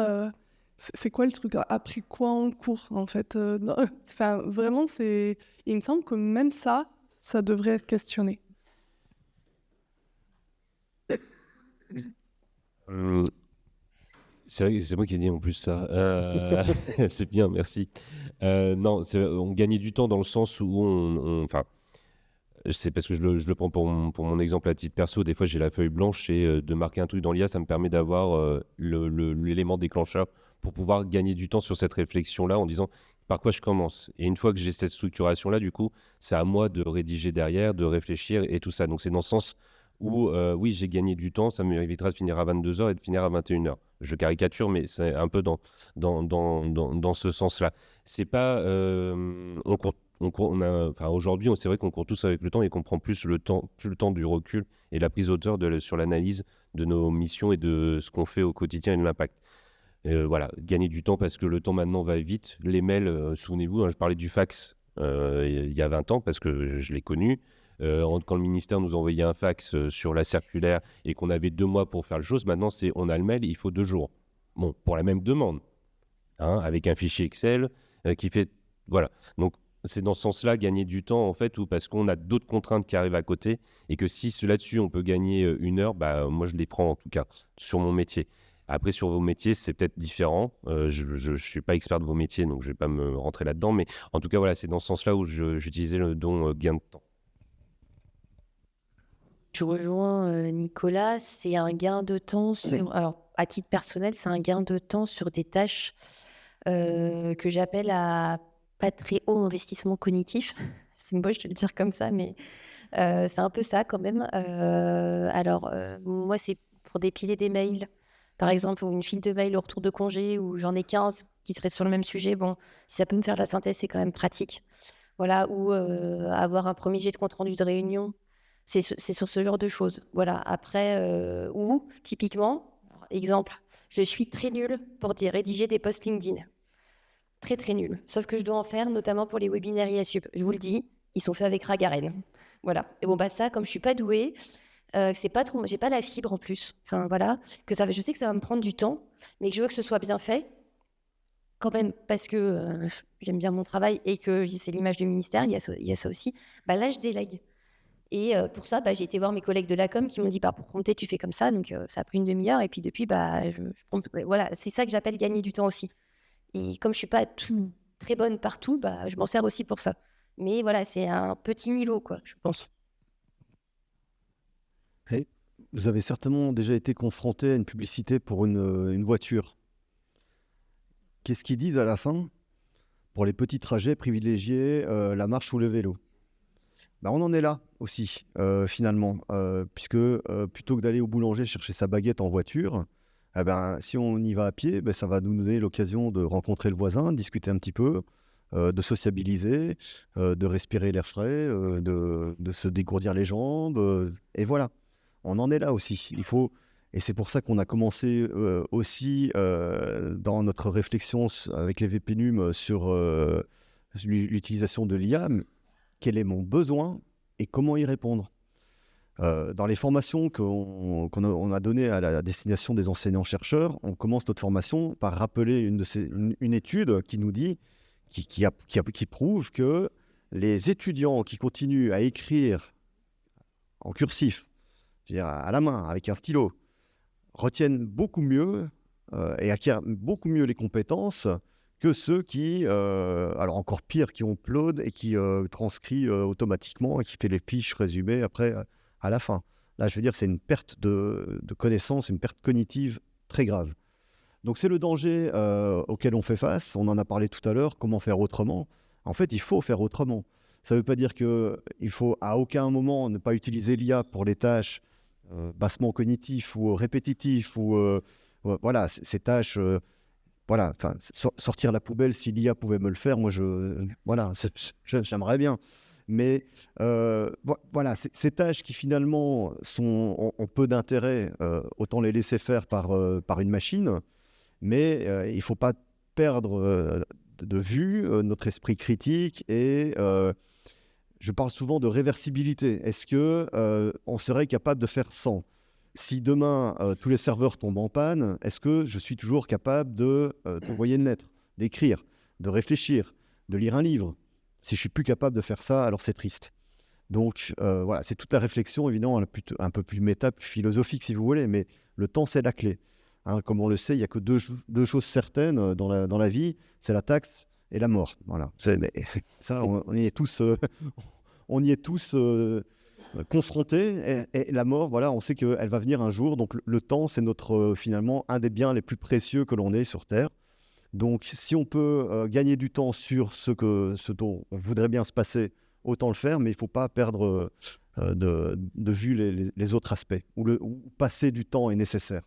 c'est quoi le truc? Après quoi on court, en fait? Non, enfin, vraiment, il me semble que même ça devrait être questionné. C'est vrai que c'est moi qui ai dit en plus ça. C'est bien, merci. Non, on gagnait du temps dans le sens où enfin, c'est parce que je le prends pour mon exemple à titre perso. Des fois, j'ai la feuille blanche et de marquer un truc dans l'IA, ça me permet d'avoir l'élément déclencheur pour pouvoir gagner du temps sur cette réflexion-là en disant par quoi je commence. Et une fois que j'ai cette structuration-là, du coup, c'est à moi de rédiger derrière, de réfléchir et tout ça. Donc, c'est dans ce sens où, oui, j'ai gagné du temps, ça m'évitera de finir à 22h et de finir à 21h. Je caricature, mais c'est un peu dans ce sens-là. C'est pas... aujourd'hui, c'est vrai qu'on court tous avec le temps et qu'on prend plus le temps du recul et la prise hauteur sur l'analyse de nos missions et de ce qu'on fait au quotidien et de l'impact. Voilà, gagner du temps parce que le temps maintenant va vite. Les mails, souvenez-vous, je parlais du fax il y a 20 ans parce que je l'ai connu. Quand le ministère nous envoyait un fax sur la circulaire et qu'on avait 2 mois pour faire le chose, maintenant on a le mail, il faut 2 jours. Bon, pour la même demande, hein, avec un fichier Excel qui fait... Voilà, donc c'est dans ce sens-là, gagner du temps, en fait, ou parce qu'on a d'autres contraintes qui arrivent à côté et que si là-dessus, on peut gagner 1 heure, moi, je les prends en tout cas sur mon métier. Après, sur vos métiers, c'est peut-être différent. Je ne suis pas expert de vos métiers, donc je ne vais pas me rentrer là-dedans. Mais en tout cas, voilà, c'est dans ce sens-là où j'utilisais le don gain de temps. Je rejoins Nicolas, c'est un gain de temps alors à titre personnel, c'est un gain de temps sur des tâches que j'appelle à pas très haut investissement cognitif. C'est moche de le dire comme ça, mais c'est un peu ça quand même. Moi, c'est pour dépiler des mails, par exemple, ou une file de mails au retour de congé, où j'en ai 15 qui traitent sur le même sujet. Bon, si ça peut me faire la synthèse, c'est quand même pratique. Voilà, ou avoir un premier jet de compte-rendu de réunion. C'est sur ce genre de choses. Voilà. Après, ou typiquement, exemple, je suis très nulle pour rédiger des posts LinkedIn. Très, très nulle. Sauf que je dois en faire, notamment pour les webinaires IASUP. Je vous le dis, ils sont faits avec Ragaren. Voilà. Et bon, ça, comme je suis pas douée, c'est pas trop, j'ai pas la fibre en plus. Enfin, voilà. Je sais que ça va me prendre du temps, mais que je veux que ce soit bien fait. Quand même, parce que j'aime bien mon travail et que c'est l'image du ministère, il y a ça aussi. Là, je délègue. Et pour ça, j'ai été voir mes collègues de la com qui m'ont dit pour compter, tu fais comme ça. Donc, ça a pris une demi-heure. Et puis, depuis, voilà, c'est ça que j'appelle gagner du temps aussi. Et comme je ne suis pas très bonne partout, je m'en sers aussi pour ça. Mais voilà, c'est un petit niveau, quoi, je pense. Hey, vous avez certainement déjà été confronté à une publicité pour une voiture. Qu'est-ce qu'ils disent à la fin? Pour les petits trajets, privilégier la marche ou le vélo. On en est là aussi, finalement, puisque plutôt que d'aller au boulanger chercher sa baguette en voiture, Eh ben, si on y va à pied, ben, ça va nous donner l'occasion de rencontrer le voisin, de discuter un petit peu, de sociabiliser, de respirer l'air frais, de se dégourdir les jambes. Et voilà, on en est là aussi. Et c'est pour ça qu'on a commencé aussi dans notre réflexion avec les VPNUM sur l'utilisation de l'IA. Quel est mon besoin et comment y répondre? Dans les formations qu'on a données à la destination des enseignants-chercheurs, on commence notre formation par rappeler une étude qui nous dit, qui prouve que les étudiants qui continuent à écrire en cursif, c'est-à-dire à la main, avec un stylo, retiennent beaucoup mieux et acquièrent beaucoup mieux les compétences que ceux qui, alors encore pire, qui ont upload et qui transcrit automatiquement et qui fait les fiches résumées après à la fin. Là, je veux dire, c'est une perte de connaissances, une perte cognitive très grave. Donc, c'est le danger auquel on fait face. On en a parlé tout à l'heure. Comment faire autrement? En fait, il faut faire autrement. Ça ne veut pas dire qu'il faut à aucun moment ne pas utiliser l'IA pour les tâches bassement cognitives ou répétitives ou voilà, ces tâches... voilà, sortir la poubelle, si l'IA pouvait me le faire, moi, voilà, j'aimerais bien. Mais voilà, ces tâches qui finalement ont peu d'intérêt, autant les laisser faire par une machine, mais il ne faut pas perdre de vue notre esprit critique et je parle souvent de réversibilité. Est-ce qu'on serait capable de faire sans? Si demain, tous les serveurs tombent en panne, est-ce que je suis toujours capable d'envoyer une lettre, d'écrire, de réfléchir, de lire un livre? Si je ne suis plus capable de faire ça, alors c'est triste. Donc voilà, c'est toute la réflexion, évidemment, un peu plus méta, plus philosophique si vous voulez, mais le temps, c'est la clé. Hein, comme on le sait, il n'y a que deux choses certaines dans la vie, c'est la taxe et la mort. Voilà. Ça, on y est tous... on y est tous confrontés, et la mort, voilà, on sait qu'elle va venir un jour. Donc le temps, c'est finalement un des biens les plus précieux que l'on ait sur Terre. Donc si on peut gagner du temps sur ce dont on voudrait bien se passer, autant le faire, mais il ne faut pas perdre de vue les autres aspects, où passer du temps est nécessaire.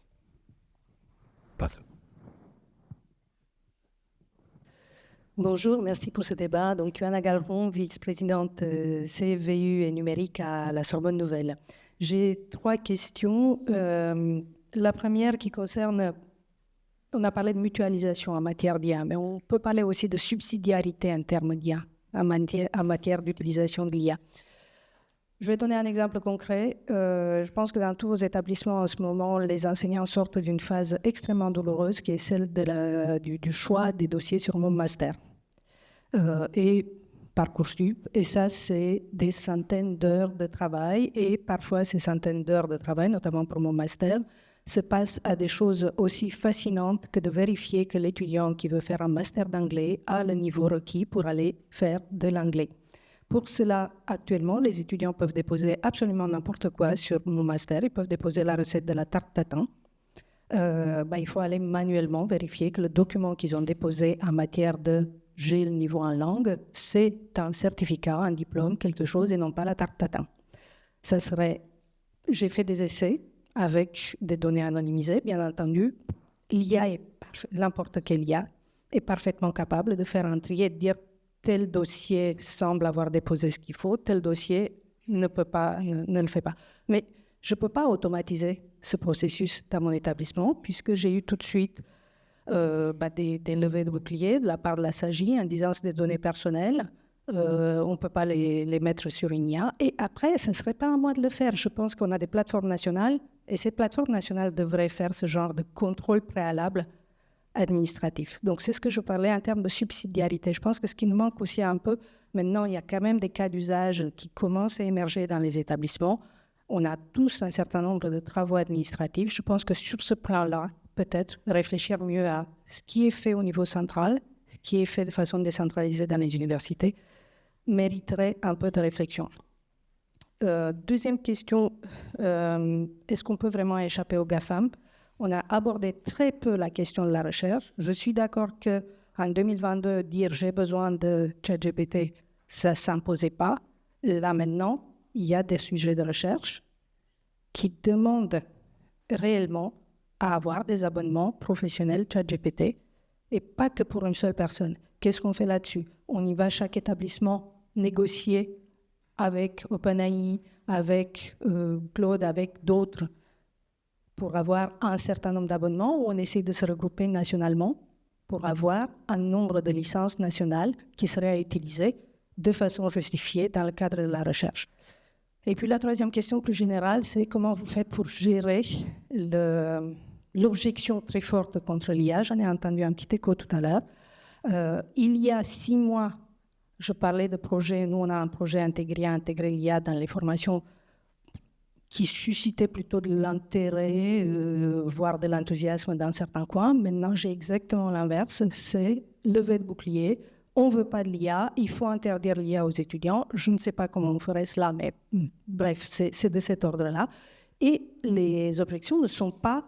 Bonjour, merci pour ce débat. Donc, Johanna Galron, vice-présidente CVU et numérique à la Sorbonne Nouvelle. J'ai 3 questions. La première qui concerne, on a parlé de mutualisation en matière d'IA, mais on peut parler aussi de subsidiarité en termes d'IA, en matière d'utilisation de l'IA. Je vais donner un exemple concret. Je pense que dans tous vos établissements en ce moment, les enseignants sortent d'une phase extrêmement douloureuse qui est celle du choix des dossiers sur mon master et Parcoursup. Et ça, c'est des centaines d'heures de travail. Et parfois, ces centaines d'heures de travail, notamment pour mon master, se passent à des choses aussi fascinantes que de vérifier que l'étudiant qui veut faire un master d'anglais a le niveau requis pour aller faire de l'anglais. Pour cela, actuellement, les étudiants peuvent déposer absolument n'importe quoi sur mon master. Ils peuvent déposer la recette de la tarte tatin. Il faut aller manuellement vérifier que le document qu'ils ont déposé en matière de « j'ai le niveau en langue », c'est un certificat, un diplôme, quelque chose, et non pas la tarte tatin. Ça serait... J'ai fait des essais avec des données anonymisées, bien entendu. L'IA, n'importe quelle IA, est parfaitement capable de faire un tri et de dire tel dossier semble avoir déposé ce qu'il faut, tel dossier ne le fait pas. Mais je ne peux pas automatiser ce processus dans mon établissement puisque j'ai eu tout de suite des levées de boucliers de la part de la SAGI en disant que c'est des données personnelles, on ne peut pas les mettre sur une IA. Et après, ce ne serait pas à moi de le faire. Je pense qu'on a des plateformes nationales et ces plateformes nationales devraient faire ce genre de contrôle préalable administratif. Donc, c'est ce que je parlais en termes de subsidiarité. Je pense que ce qui nous manque aussi un peu, maintenant, il y a quand même des cas d'usage qui commencent à émerger dans les établissements. On a tous un certain nombre de travaux administratifs. Je pense que sur ce plan-là, peut-être réfléchir mieux à ce qui est fait au niveau central, ce qui est fait de façon décentralisée dans les universités, mériterait un peu de réflexion. Deuxième question, est-ce qu'on peut vraiment échapper aux GAFAM? On a abordé très peu la question de la recherche. Je suis d'accord qu'en 2022, dire « j'ai besoin de ChatGPT », ça ne s'imposait pas. Là, maintenant, il y a des sujets de recherche qui demandent réellement à avoir des abonnements professionnels ChatGPT et pas que pour une seule personne. Qu'est-ce qu'on fait là-dessus? On y va chaque établissement négocier avec OpenAI, avec Claude, avec d'autres pour avoir un certain nombre d'abonnements, ou on essaie de se regrouper nationalement pour avoir un nombre de licences nationales qui seraient à utiliser de façon justifiée dans le cadre de la recherche. Et puis la troisième question plus générale, c'est comment vous faites pour gérer l'objection très forte contre l'IA. J'en ai entendu un petit écho tout à l'heure. Il y a 6 mois, je parlais de projet, nous on a un projet intégrer l'IA dans les formations qui suscitait plutôt de l'intérêt, voire de l'enthousiasme dans certains coins. Maintenant, j'ai exactement l'inverse, c'est lever le bouclier. On ne veut pas de l'IA, il faut interdire l'IA aux étudiants. Je ne sais pas comment on ferait cela, mais bref, c'est de cet ordre-là. Et les objections ne sont pas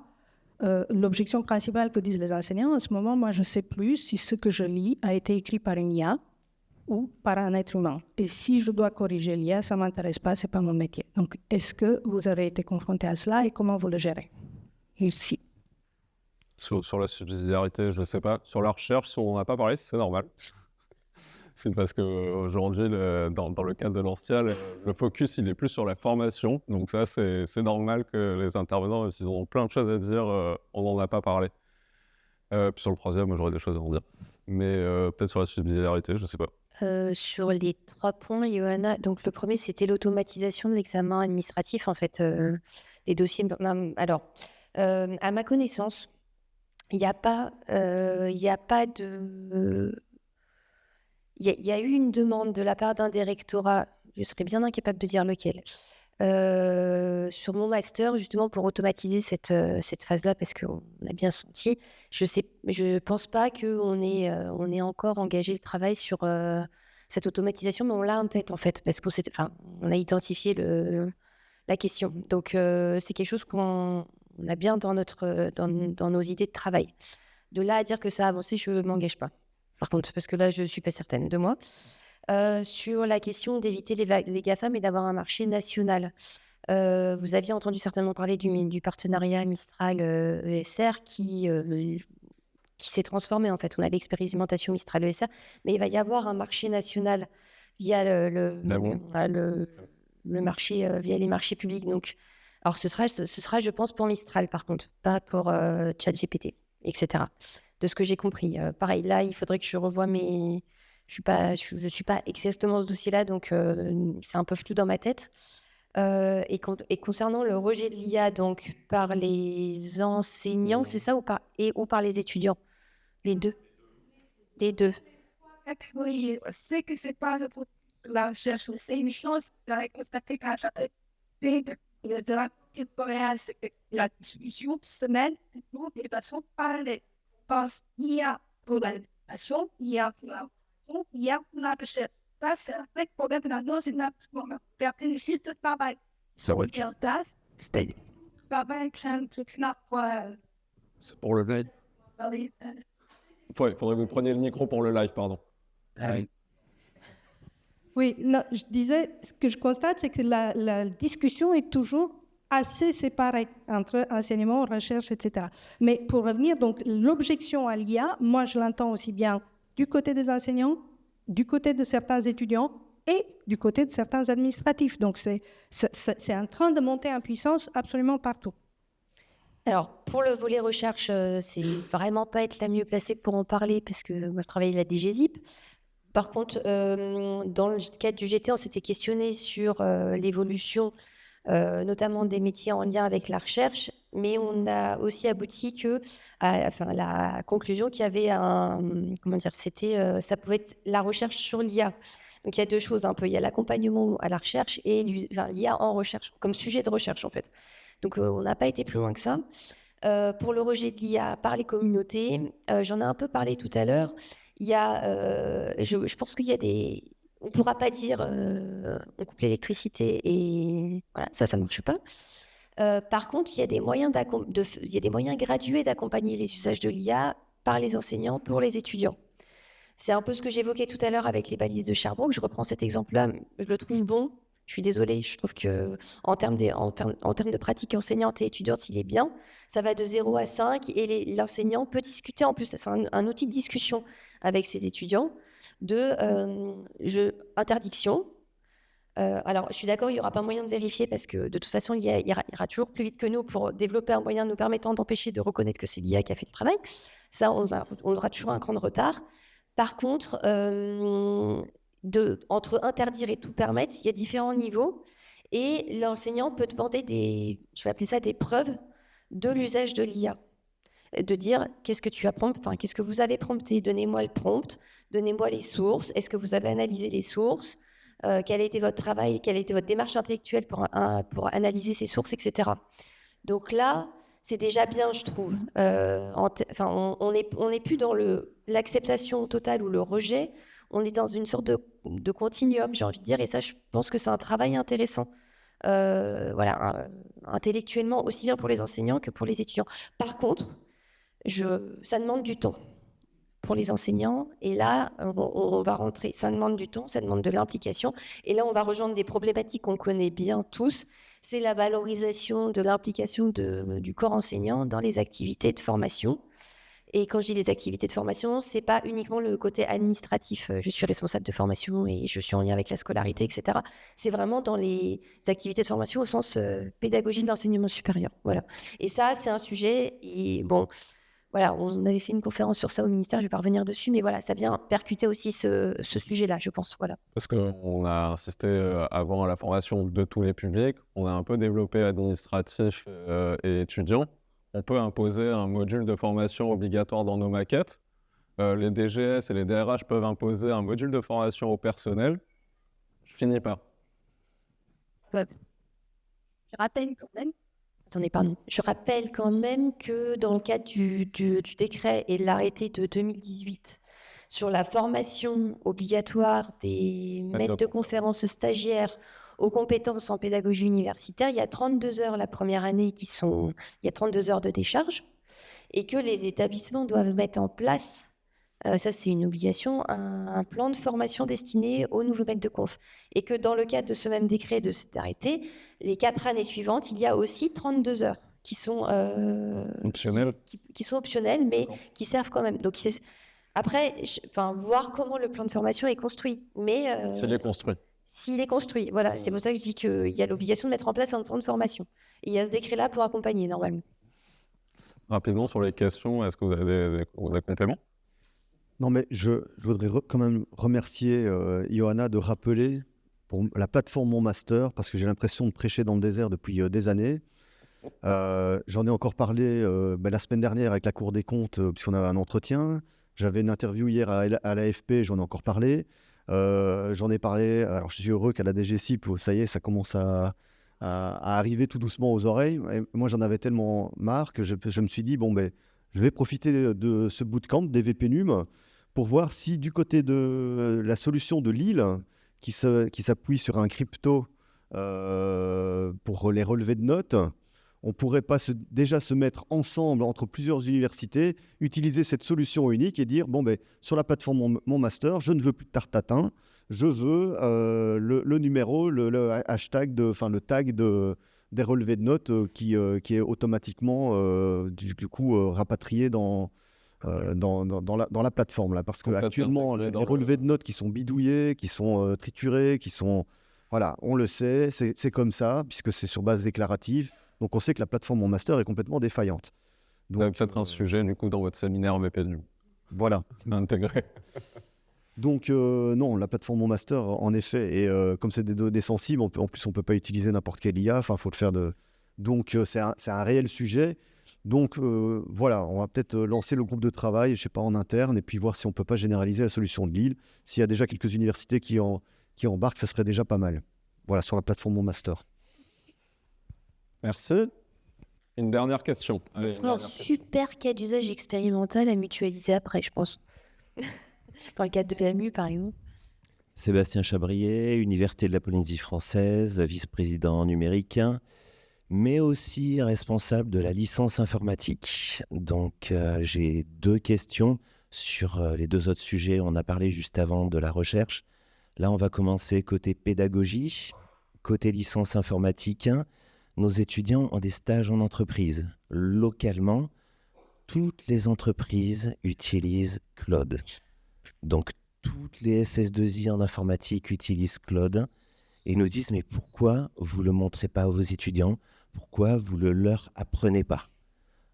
l'objection principale que disent les enseignants. En ce moment, moi, je ne sais plus si ce que je lis a été écrit par une IA ou par un être humain. Et si je dois corriger l'IA, ça ne m'intéresse pas, ce n'est pas mon métier. Donc, est-ce que vous avez été confronté à cela et comment vous le gérez? Merci. Sur la subsidiarité, je ne sais pas. Sur la recherche, si on n'en a pas parlé, c'est normal. C'est parce qu'aujourd'hui, dans le cadre de l'Anstia, le focus, il est plus sur la formation. Donc ça, c'est normal que les intervenants, même s'ils ont plein de choses à dire, on n'en a pas parlé. Puis sur le troisième, j'aurais des choses à en dire. Mais peut-être sur la subsidiarité, je ne sais pas. Sur les 3 points, Johanna, donc le premier, c'était l'automatisation de l'examen administratif, en fait, les dossiers. Alors, à ma connaissance, il n'y a pas de... Il y a eu une demande de la part d'un des rectorats, je serais bien incapable de dire lequel, sur mon master, justement pour automatiser cette phase-là, parce qu'on a bien senti. Je pense pas qu'on ait encore engagé le travail sur cette automatisation, mais on l'a en tête, en fait, parce on a identifié la question. Donc, c'est quelque chose qu'on a bien dans nos idées de travail. De là à dire que ça a avancé, je ne m'engage pas. Par contre, parce que là, je ne suis pas certaine de moi. Sur la question d'éviter les GAFAM et d'avoir un marché national. Vous aviez entendu certainement parler du partenariat Mistral-ESR qui s'est transformé, en fait. On a l'expérimentation Mistral-ESR, mais il va y avoir un marché national via le marché, via les marchés publics. Donc, alors, ce sera, je pense, pour Mistral, par contre, pas pour ChatGPT, etc. De ce que j'ai compris. Pareil, là, il faudrait que je revoie mes... Je suis pas exactement ce dossier-là, donc c'est un peu flou dans ma tête. Et concernant le rejet de l'IA, donc par les enseignants, c'est ça, ou par les étudiants? Les deux. Les deux. Oui, c'est que c'est pas pour la recherche, c'est une chose de constater qu'à chaque de la temporaire, c'est que la discussion semaine, nous, de façon parallèle. Parce qu'il y a pour l'éducation, il y a pour la formation, il y a pour la recherche. Ça, c'est un vrai problème dans nos établissements. Il y a plein de sites de travail. C'est vrai. C'est travail qui C'est pour le live. Il faudrait que vous preniez le micro pour le live, pardon. Oui, non, je disais, ce que je constate, c'est que la discussion est toujours assez séparée entre enseignement, recherche, etc. Mais pour revenir, donc, l'objection à l'IA, moi, je l'entends aussi bien du côté des enseignants, du côté de certains étudiants et du côté de certains administratifs. Donc, c'est en train de monter en puissance absolument partout. Alors, pour le volet recherche, c'est vraiment pas être la mieux placée pour en parler, parce que moi, je travaille à la DGZIP. Par contre, dans le cadre du GT, on s'était questionné sur l'évolution, notamment des métiers en lien avec la recherche, mais on a aussi abouti à la conclusion qu'il y avait ça pouvait être la recherche sur l'IA. Donc, il y a deux choses un peu. Il y a l'accompagnement à la recherche et l'IA en recherche, comme sujet de recherche, en fait. Donc, on n'a pas été plus loin que ça. Pour le rejet de l'IA par les communautés, j'en ai un peu parlé tout à l'heure. Il y a, je pense qu'il y a des... On ne pourra pas dire on coupe l'électricité et voilà, ça ne marche pas. Par contre, il y a des moyens gradués d'accompagner les usages de l'IA par les enseignants pour les étudiants. C'est un peu ce que j'évoquais tout à l'heure avec les balises de Sherbrooke. Je reprends cet exemple-là, je le trouve bon Je suis désolée, je trouve que en termes de pratique enseignante et étudiante, il est bien. Ça va de 0 à 5 et l'enseignant peut discuter en plus. C'est un outil de discussion avec ses étudiants de interdiction. Alors, je suis d'accord, il n'y aura pas moyen de vérifier parce que de toute façon, l'IA ira toujours plus vite que nous pour développer un moyen nous permettant d'empêcher de reconnaître que c'est l'IA qui a fait le travail. Ça, on aura toujours un cran de retard. Par contre, entre interdire et tout permettre, il y a différents niveaux et l'enseignant peut demander je vais appeler ça des preuves de l'usage de l'IA. De dire qu'est-ce que vous avez prompté, donnez-moi le prompt, donnez-moi les sources, est-ce que vous avez analysé les sources, quel a été votre travail, quelle a été votre démarche intellectuelle pour analyser ces sources, etc. Donc là, c'est déjà bien, je trouve. On n'est plus dans l'acceptation totale ou le rejet, on est dans une sorte de continuum, j'ai envie de dire, et ça, je pense que c'est un travail intéressant. Intellectuellement, aussi bien pour les enseignants que pour les étudiants. Par contre, ça demande du temps pour les enseignants, et là, on va rentrer, ça demande du temps, ça demande de l'implication, et là, on va rejoindre des problématiques qu'on connaît bien tous, c'est la valorisation de l'implication du corps enseignant dans les activités de formation. Et quand je dis des activités de formation, c'est pas uniquement le côté administratif, je suis responsable de formation et je suis en lien avec la scolarité, etc. C'est vraiment dans les activités de formation au sens pédagogie de l'enseignement supérieur. Voilà. Et ça, c'est un sujet, et bon... Voilà, on avait fait une conférence sur ça au ministère, je ne vais pas revenir dessus, mais voilà, ça vient percuter aussi ce sujet-là, je pense. Voilà. Parce qu'on a insisté avant à la formation de tous les publics, on a un peu développé administratif et étudiant. On peut imposer un module de formation obligatoire dans nos maquettes. Les DGS et les DRH peuvent imposer un module de formation au personnel. Je finis pas. Je rappelle quand même. Attendez, pardon. Je rappelle quand même que dans le cadre du décret et de l'arrêté de 2018 sur la formation obligatoire des maîtres de conférences stagiaires aux compétences en pédagogie universitaire, il y a 32 heures la première année il y a 32 heures de décharge et que les établissements doivent mettre en place, ça c'est une obligation, un plan de formation destiné aux nouveaux maîtres de conf. Et que dans le cadre de ce même décret, de cet arrêté, les 4 années suivantes, il y a aussi 32 heures qui sont optionnelles, qui sont optionnelles mais qui servent quand même. Donc après, voir comment le plan de formation est construit. Mais s'il est construit. S'il est construit, voilà. C'est pour ça que je dis qu'il y a l'obligation de mettre en place un plan de formation. Et il y a ce décret-là pour accompagner, normalement. Rapidement, sur les questions, est-ce que vous avez des compléments ? Non, mais je voudrais quand même remercier Johanna de rappeler pour la plateforme Mon Master, parce que j'ai l'impression de prêcher dans le désert depuis des années. J'en ai encore parlé la semaine dernière avec la Cour des comptes, puisqu'on avait un entretien. J'avais une interview hier à l'AFP, j'en ai encore parlé. J'en ai parlé, alors je suis heureux qu'à la DGCIP, ça y est, ça commence à arriver tout doucement aux oreilles. Et moi, j'en avais tellement marre que je me suis dit, je vais profiter de ce bootcamp des VPNUM pour voir si du côté de la solution de Lille, qui s'appuie sur un crypto pour les relevés de notes, on ne pourrait pas déjà se mettre ensemble entre plusieurs universités, utiliser cette solution unique et dire, sur la plateforme Mon Master, je ne veux plus de tartatin, je veux le numéro, le hashtag, le tag des relevés de notes qui est automatiquement du coup rapatrié dans la plateforme là, parce que actuellement les relevés de notes qui sont bidouillés, qui sont triturés, qui sont on le sait, c'est comme ça puisque c'est sur base déclarative, donc on sait que la plateforme Mon Master est complètement défaillante. Donc c'est peut-être un sujet du coup dans votre séminaire VPNU. Voilà, intégré. Donc non, la plateforme Mon Master, en effet, et comme c'est des données sensibles, en plus on ne peut pas utiliser n'importe quelle IA, faut le faire Donc c'est un réel sujet. Donc voilà, on va peut-être lancer le groupe de travail, je sais pas, en interne, et puis voir si on ne peut pas généraliser la solution de Lille. S'il y a déjà quelques universités qui embarquent, ça serait déjà pas mal. Voilà, sur la plateforme Mon Master. Merci. Une dernière question. Ça serait un super cas d'usage expérimental à mutualiser après, je pense. Dans le cadre de l'AMU, par exemple. Sébastien Chabrier, Université de la Polynésie française, vice-président numérique, mais aussi responsable de la licence informatique. Donc, j'ai 2 questions sur les 2 autres sujets. On a parlé juste avant de la recherche. Là, on va commencer côté pédagogie. côté licence informatique, nos étudiants ont des stages en entreprise. Localement, toutes les entreprises utilisent Claude. Donc, toutes les SS2I en informatique utilisent Claude et nous disent « Mais pourquoi vous ne le montrez pas à vos étudiants? Pourquoi vous ne leur apprenez pas ?»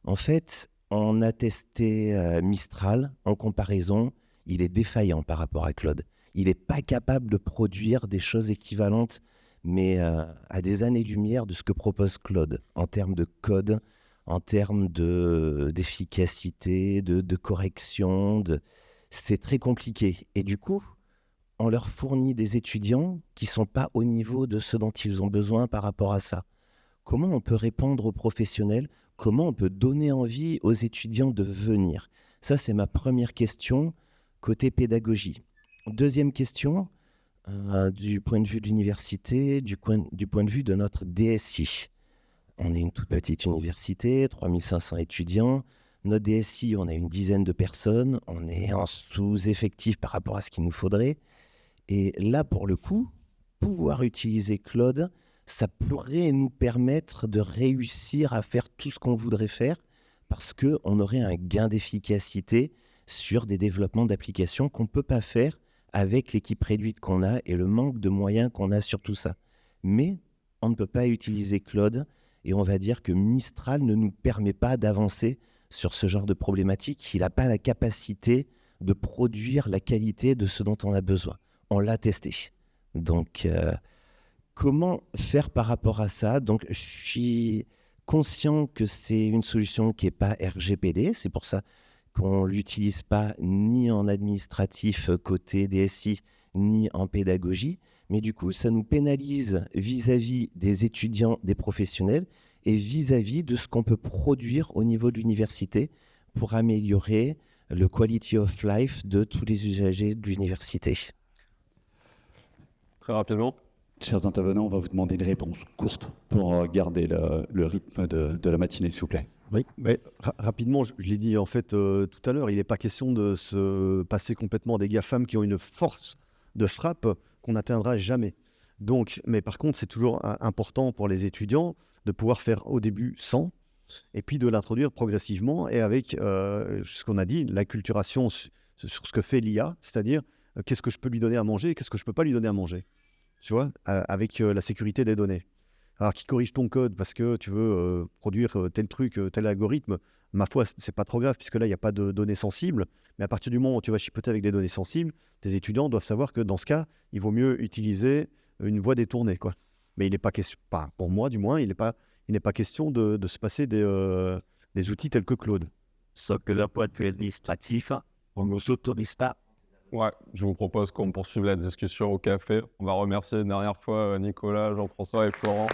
En fait, on a testé Mistral. En comparaison, il est défaillant par rapport à Claude. Il n'est pas capable de produire des choses équivalentes, mais à des années-lumière de ce que propose Claude en termes de code, en termes d'efficacité, de correction. C'est très compliqué. Et du coup, on leur fournit des étudiants qui ne sont pas au niveau de ce dont ils ont besoin par rapport à ça. Comment on peut répondre aux professionnels? Comment on peut donner envie aux étudiants de venir? Ça, c'est ma première question côté pédagogie. Deuxième question, du point de vue de l'université, du point de vue de notre DSI. On est une toute petite université, 3500 étudiants. Notre DSI, on a une dizaine de personnes. On est en sous-effectif par rapport à ce qu'il nous faudrait. Et là, pour le coup, pouvoir utiliser Claude, ça pourrait nous permettre de réussir à faire tout ce qu'on voudrait faire parce qu'on aurait un gain d'efficacité sur des développements d'applications qu'on ne peut pas faire avec l'équipe réduite qu'on a et le manque de moyens qu'on a sur tout ça. Mais on ne peut pas utiliser Claude et on va dire que Mistral ne nous permet pas d'avancer sur ce genre de problématique. Il n'a pas la capacité de produire la qualité de ce dont on a besoin. On l'a testé. Donc, comment faire par rapport à ça? Donc, je suis conscient que c'est une solution qui n'est pas RGPD. C'est pour ça qu'on ne l'utilise pas ni en administratif côté DSI, ni en pédagogie. Mais du coup, ça nous pénalise vis-à-vis des étudiants, des professionnels, et vis-à-vis de ce qu'on peut produire au niveau de l'université pour améliorer le quality of life de tous les usagers de l'université. Très rapidement. Chers intervenants, on va vous demander une réponse courte pour garder le rythme de la matinée, s'il vous plaît. Oui, mais rapidement, je l'ai dit en fait tout à l'heure, il n'est pas question de se passer complètement des GAFAM qui ont une force de frappe qu'on n'atteindra jamais. Donc, mais par contre, c'est toujours important pour les étudiants de pouvoir faire au début sans, et puis de l'introduire progressivement et avec ce qu'on a dit, l'acculturation sur ce que fait l'IA, c'est-à-dire qu'est-ce que je peux lui donner à manger et qu'est-ce que je ne peux pas lui donner à manger, tu vois, avec la sécurité des données. Alors, qui corrige ton code parce que tu veux produire tel truc, tel algorithme, ma foi, c'est pas trop grave puisque là, il n'y a pas de données sensibles. Mais à partir du moment où tu vas chipoter avec des données sensibles, tes étudiants doivent savoir que dans ce cas, il vaut mieux utiliser une voie détournée, quoi. Mais il n'est pas question, pas pour moi du moins, il n'est pas question de se passer des outils tels que Claude. Sauf que d'un point de vue administratif, on ne s'autorise pas. Ouais, je vous propose qu'on poursuive la discussion au café. On va remercier une dernière fois Nicolas, Jean-François et Florent.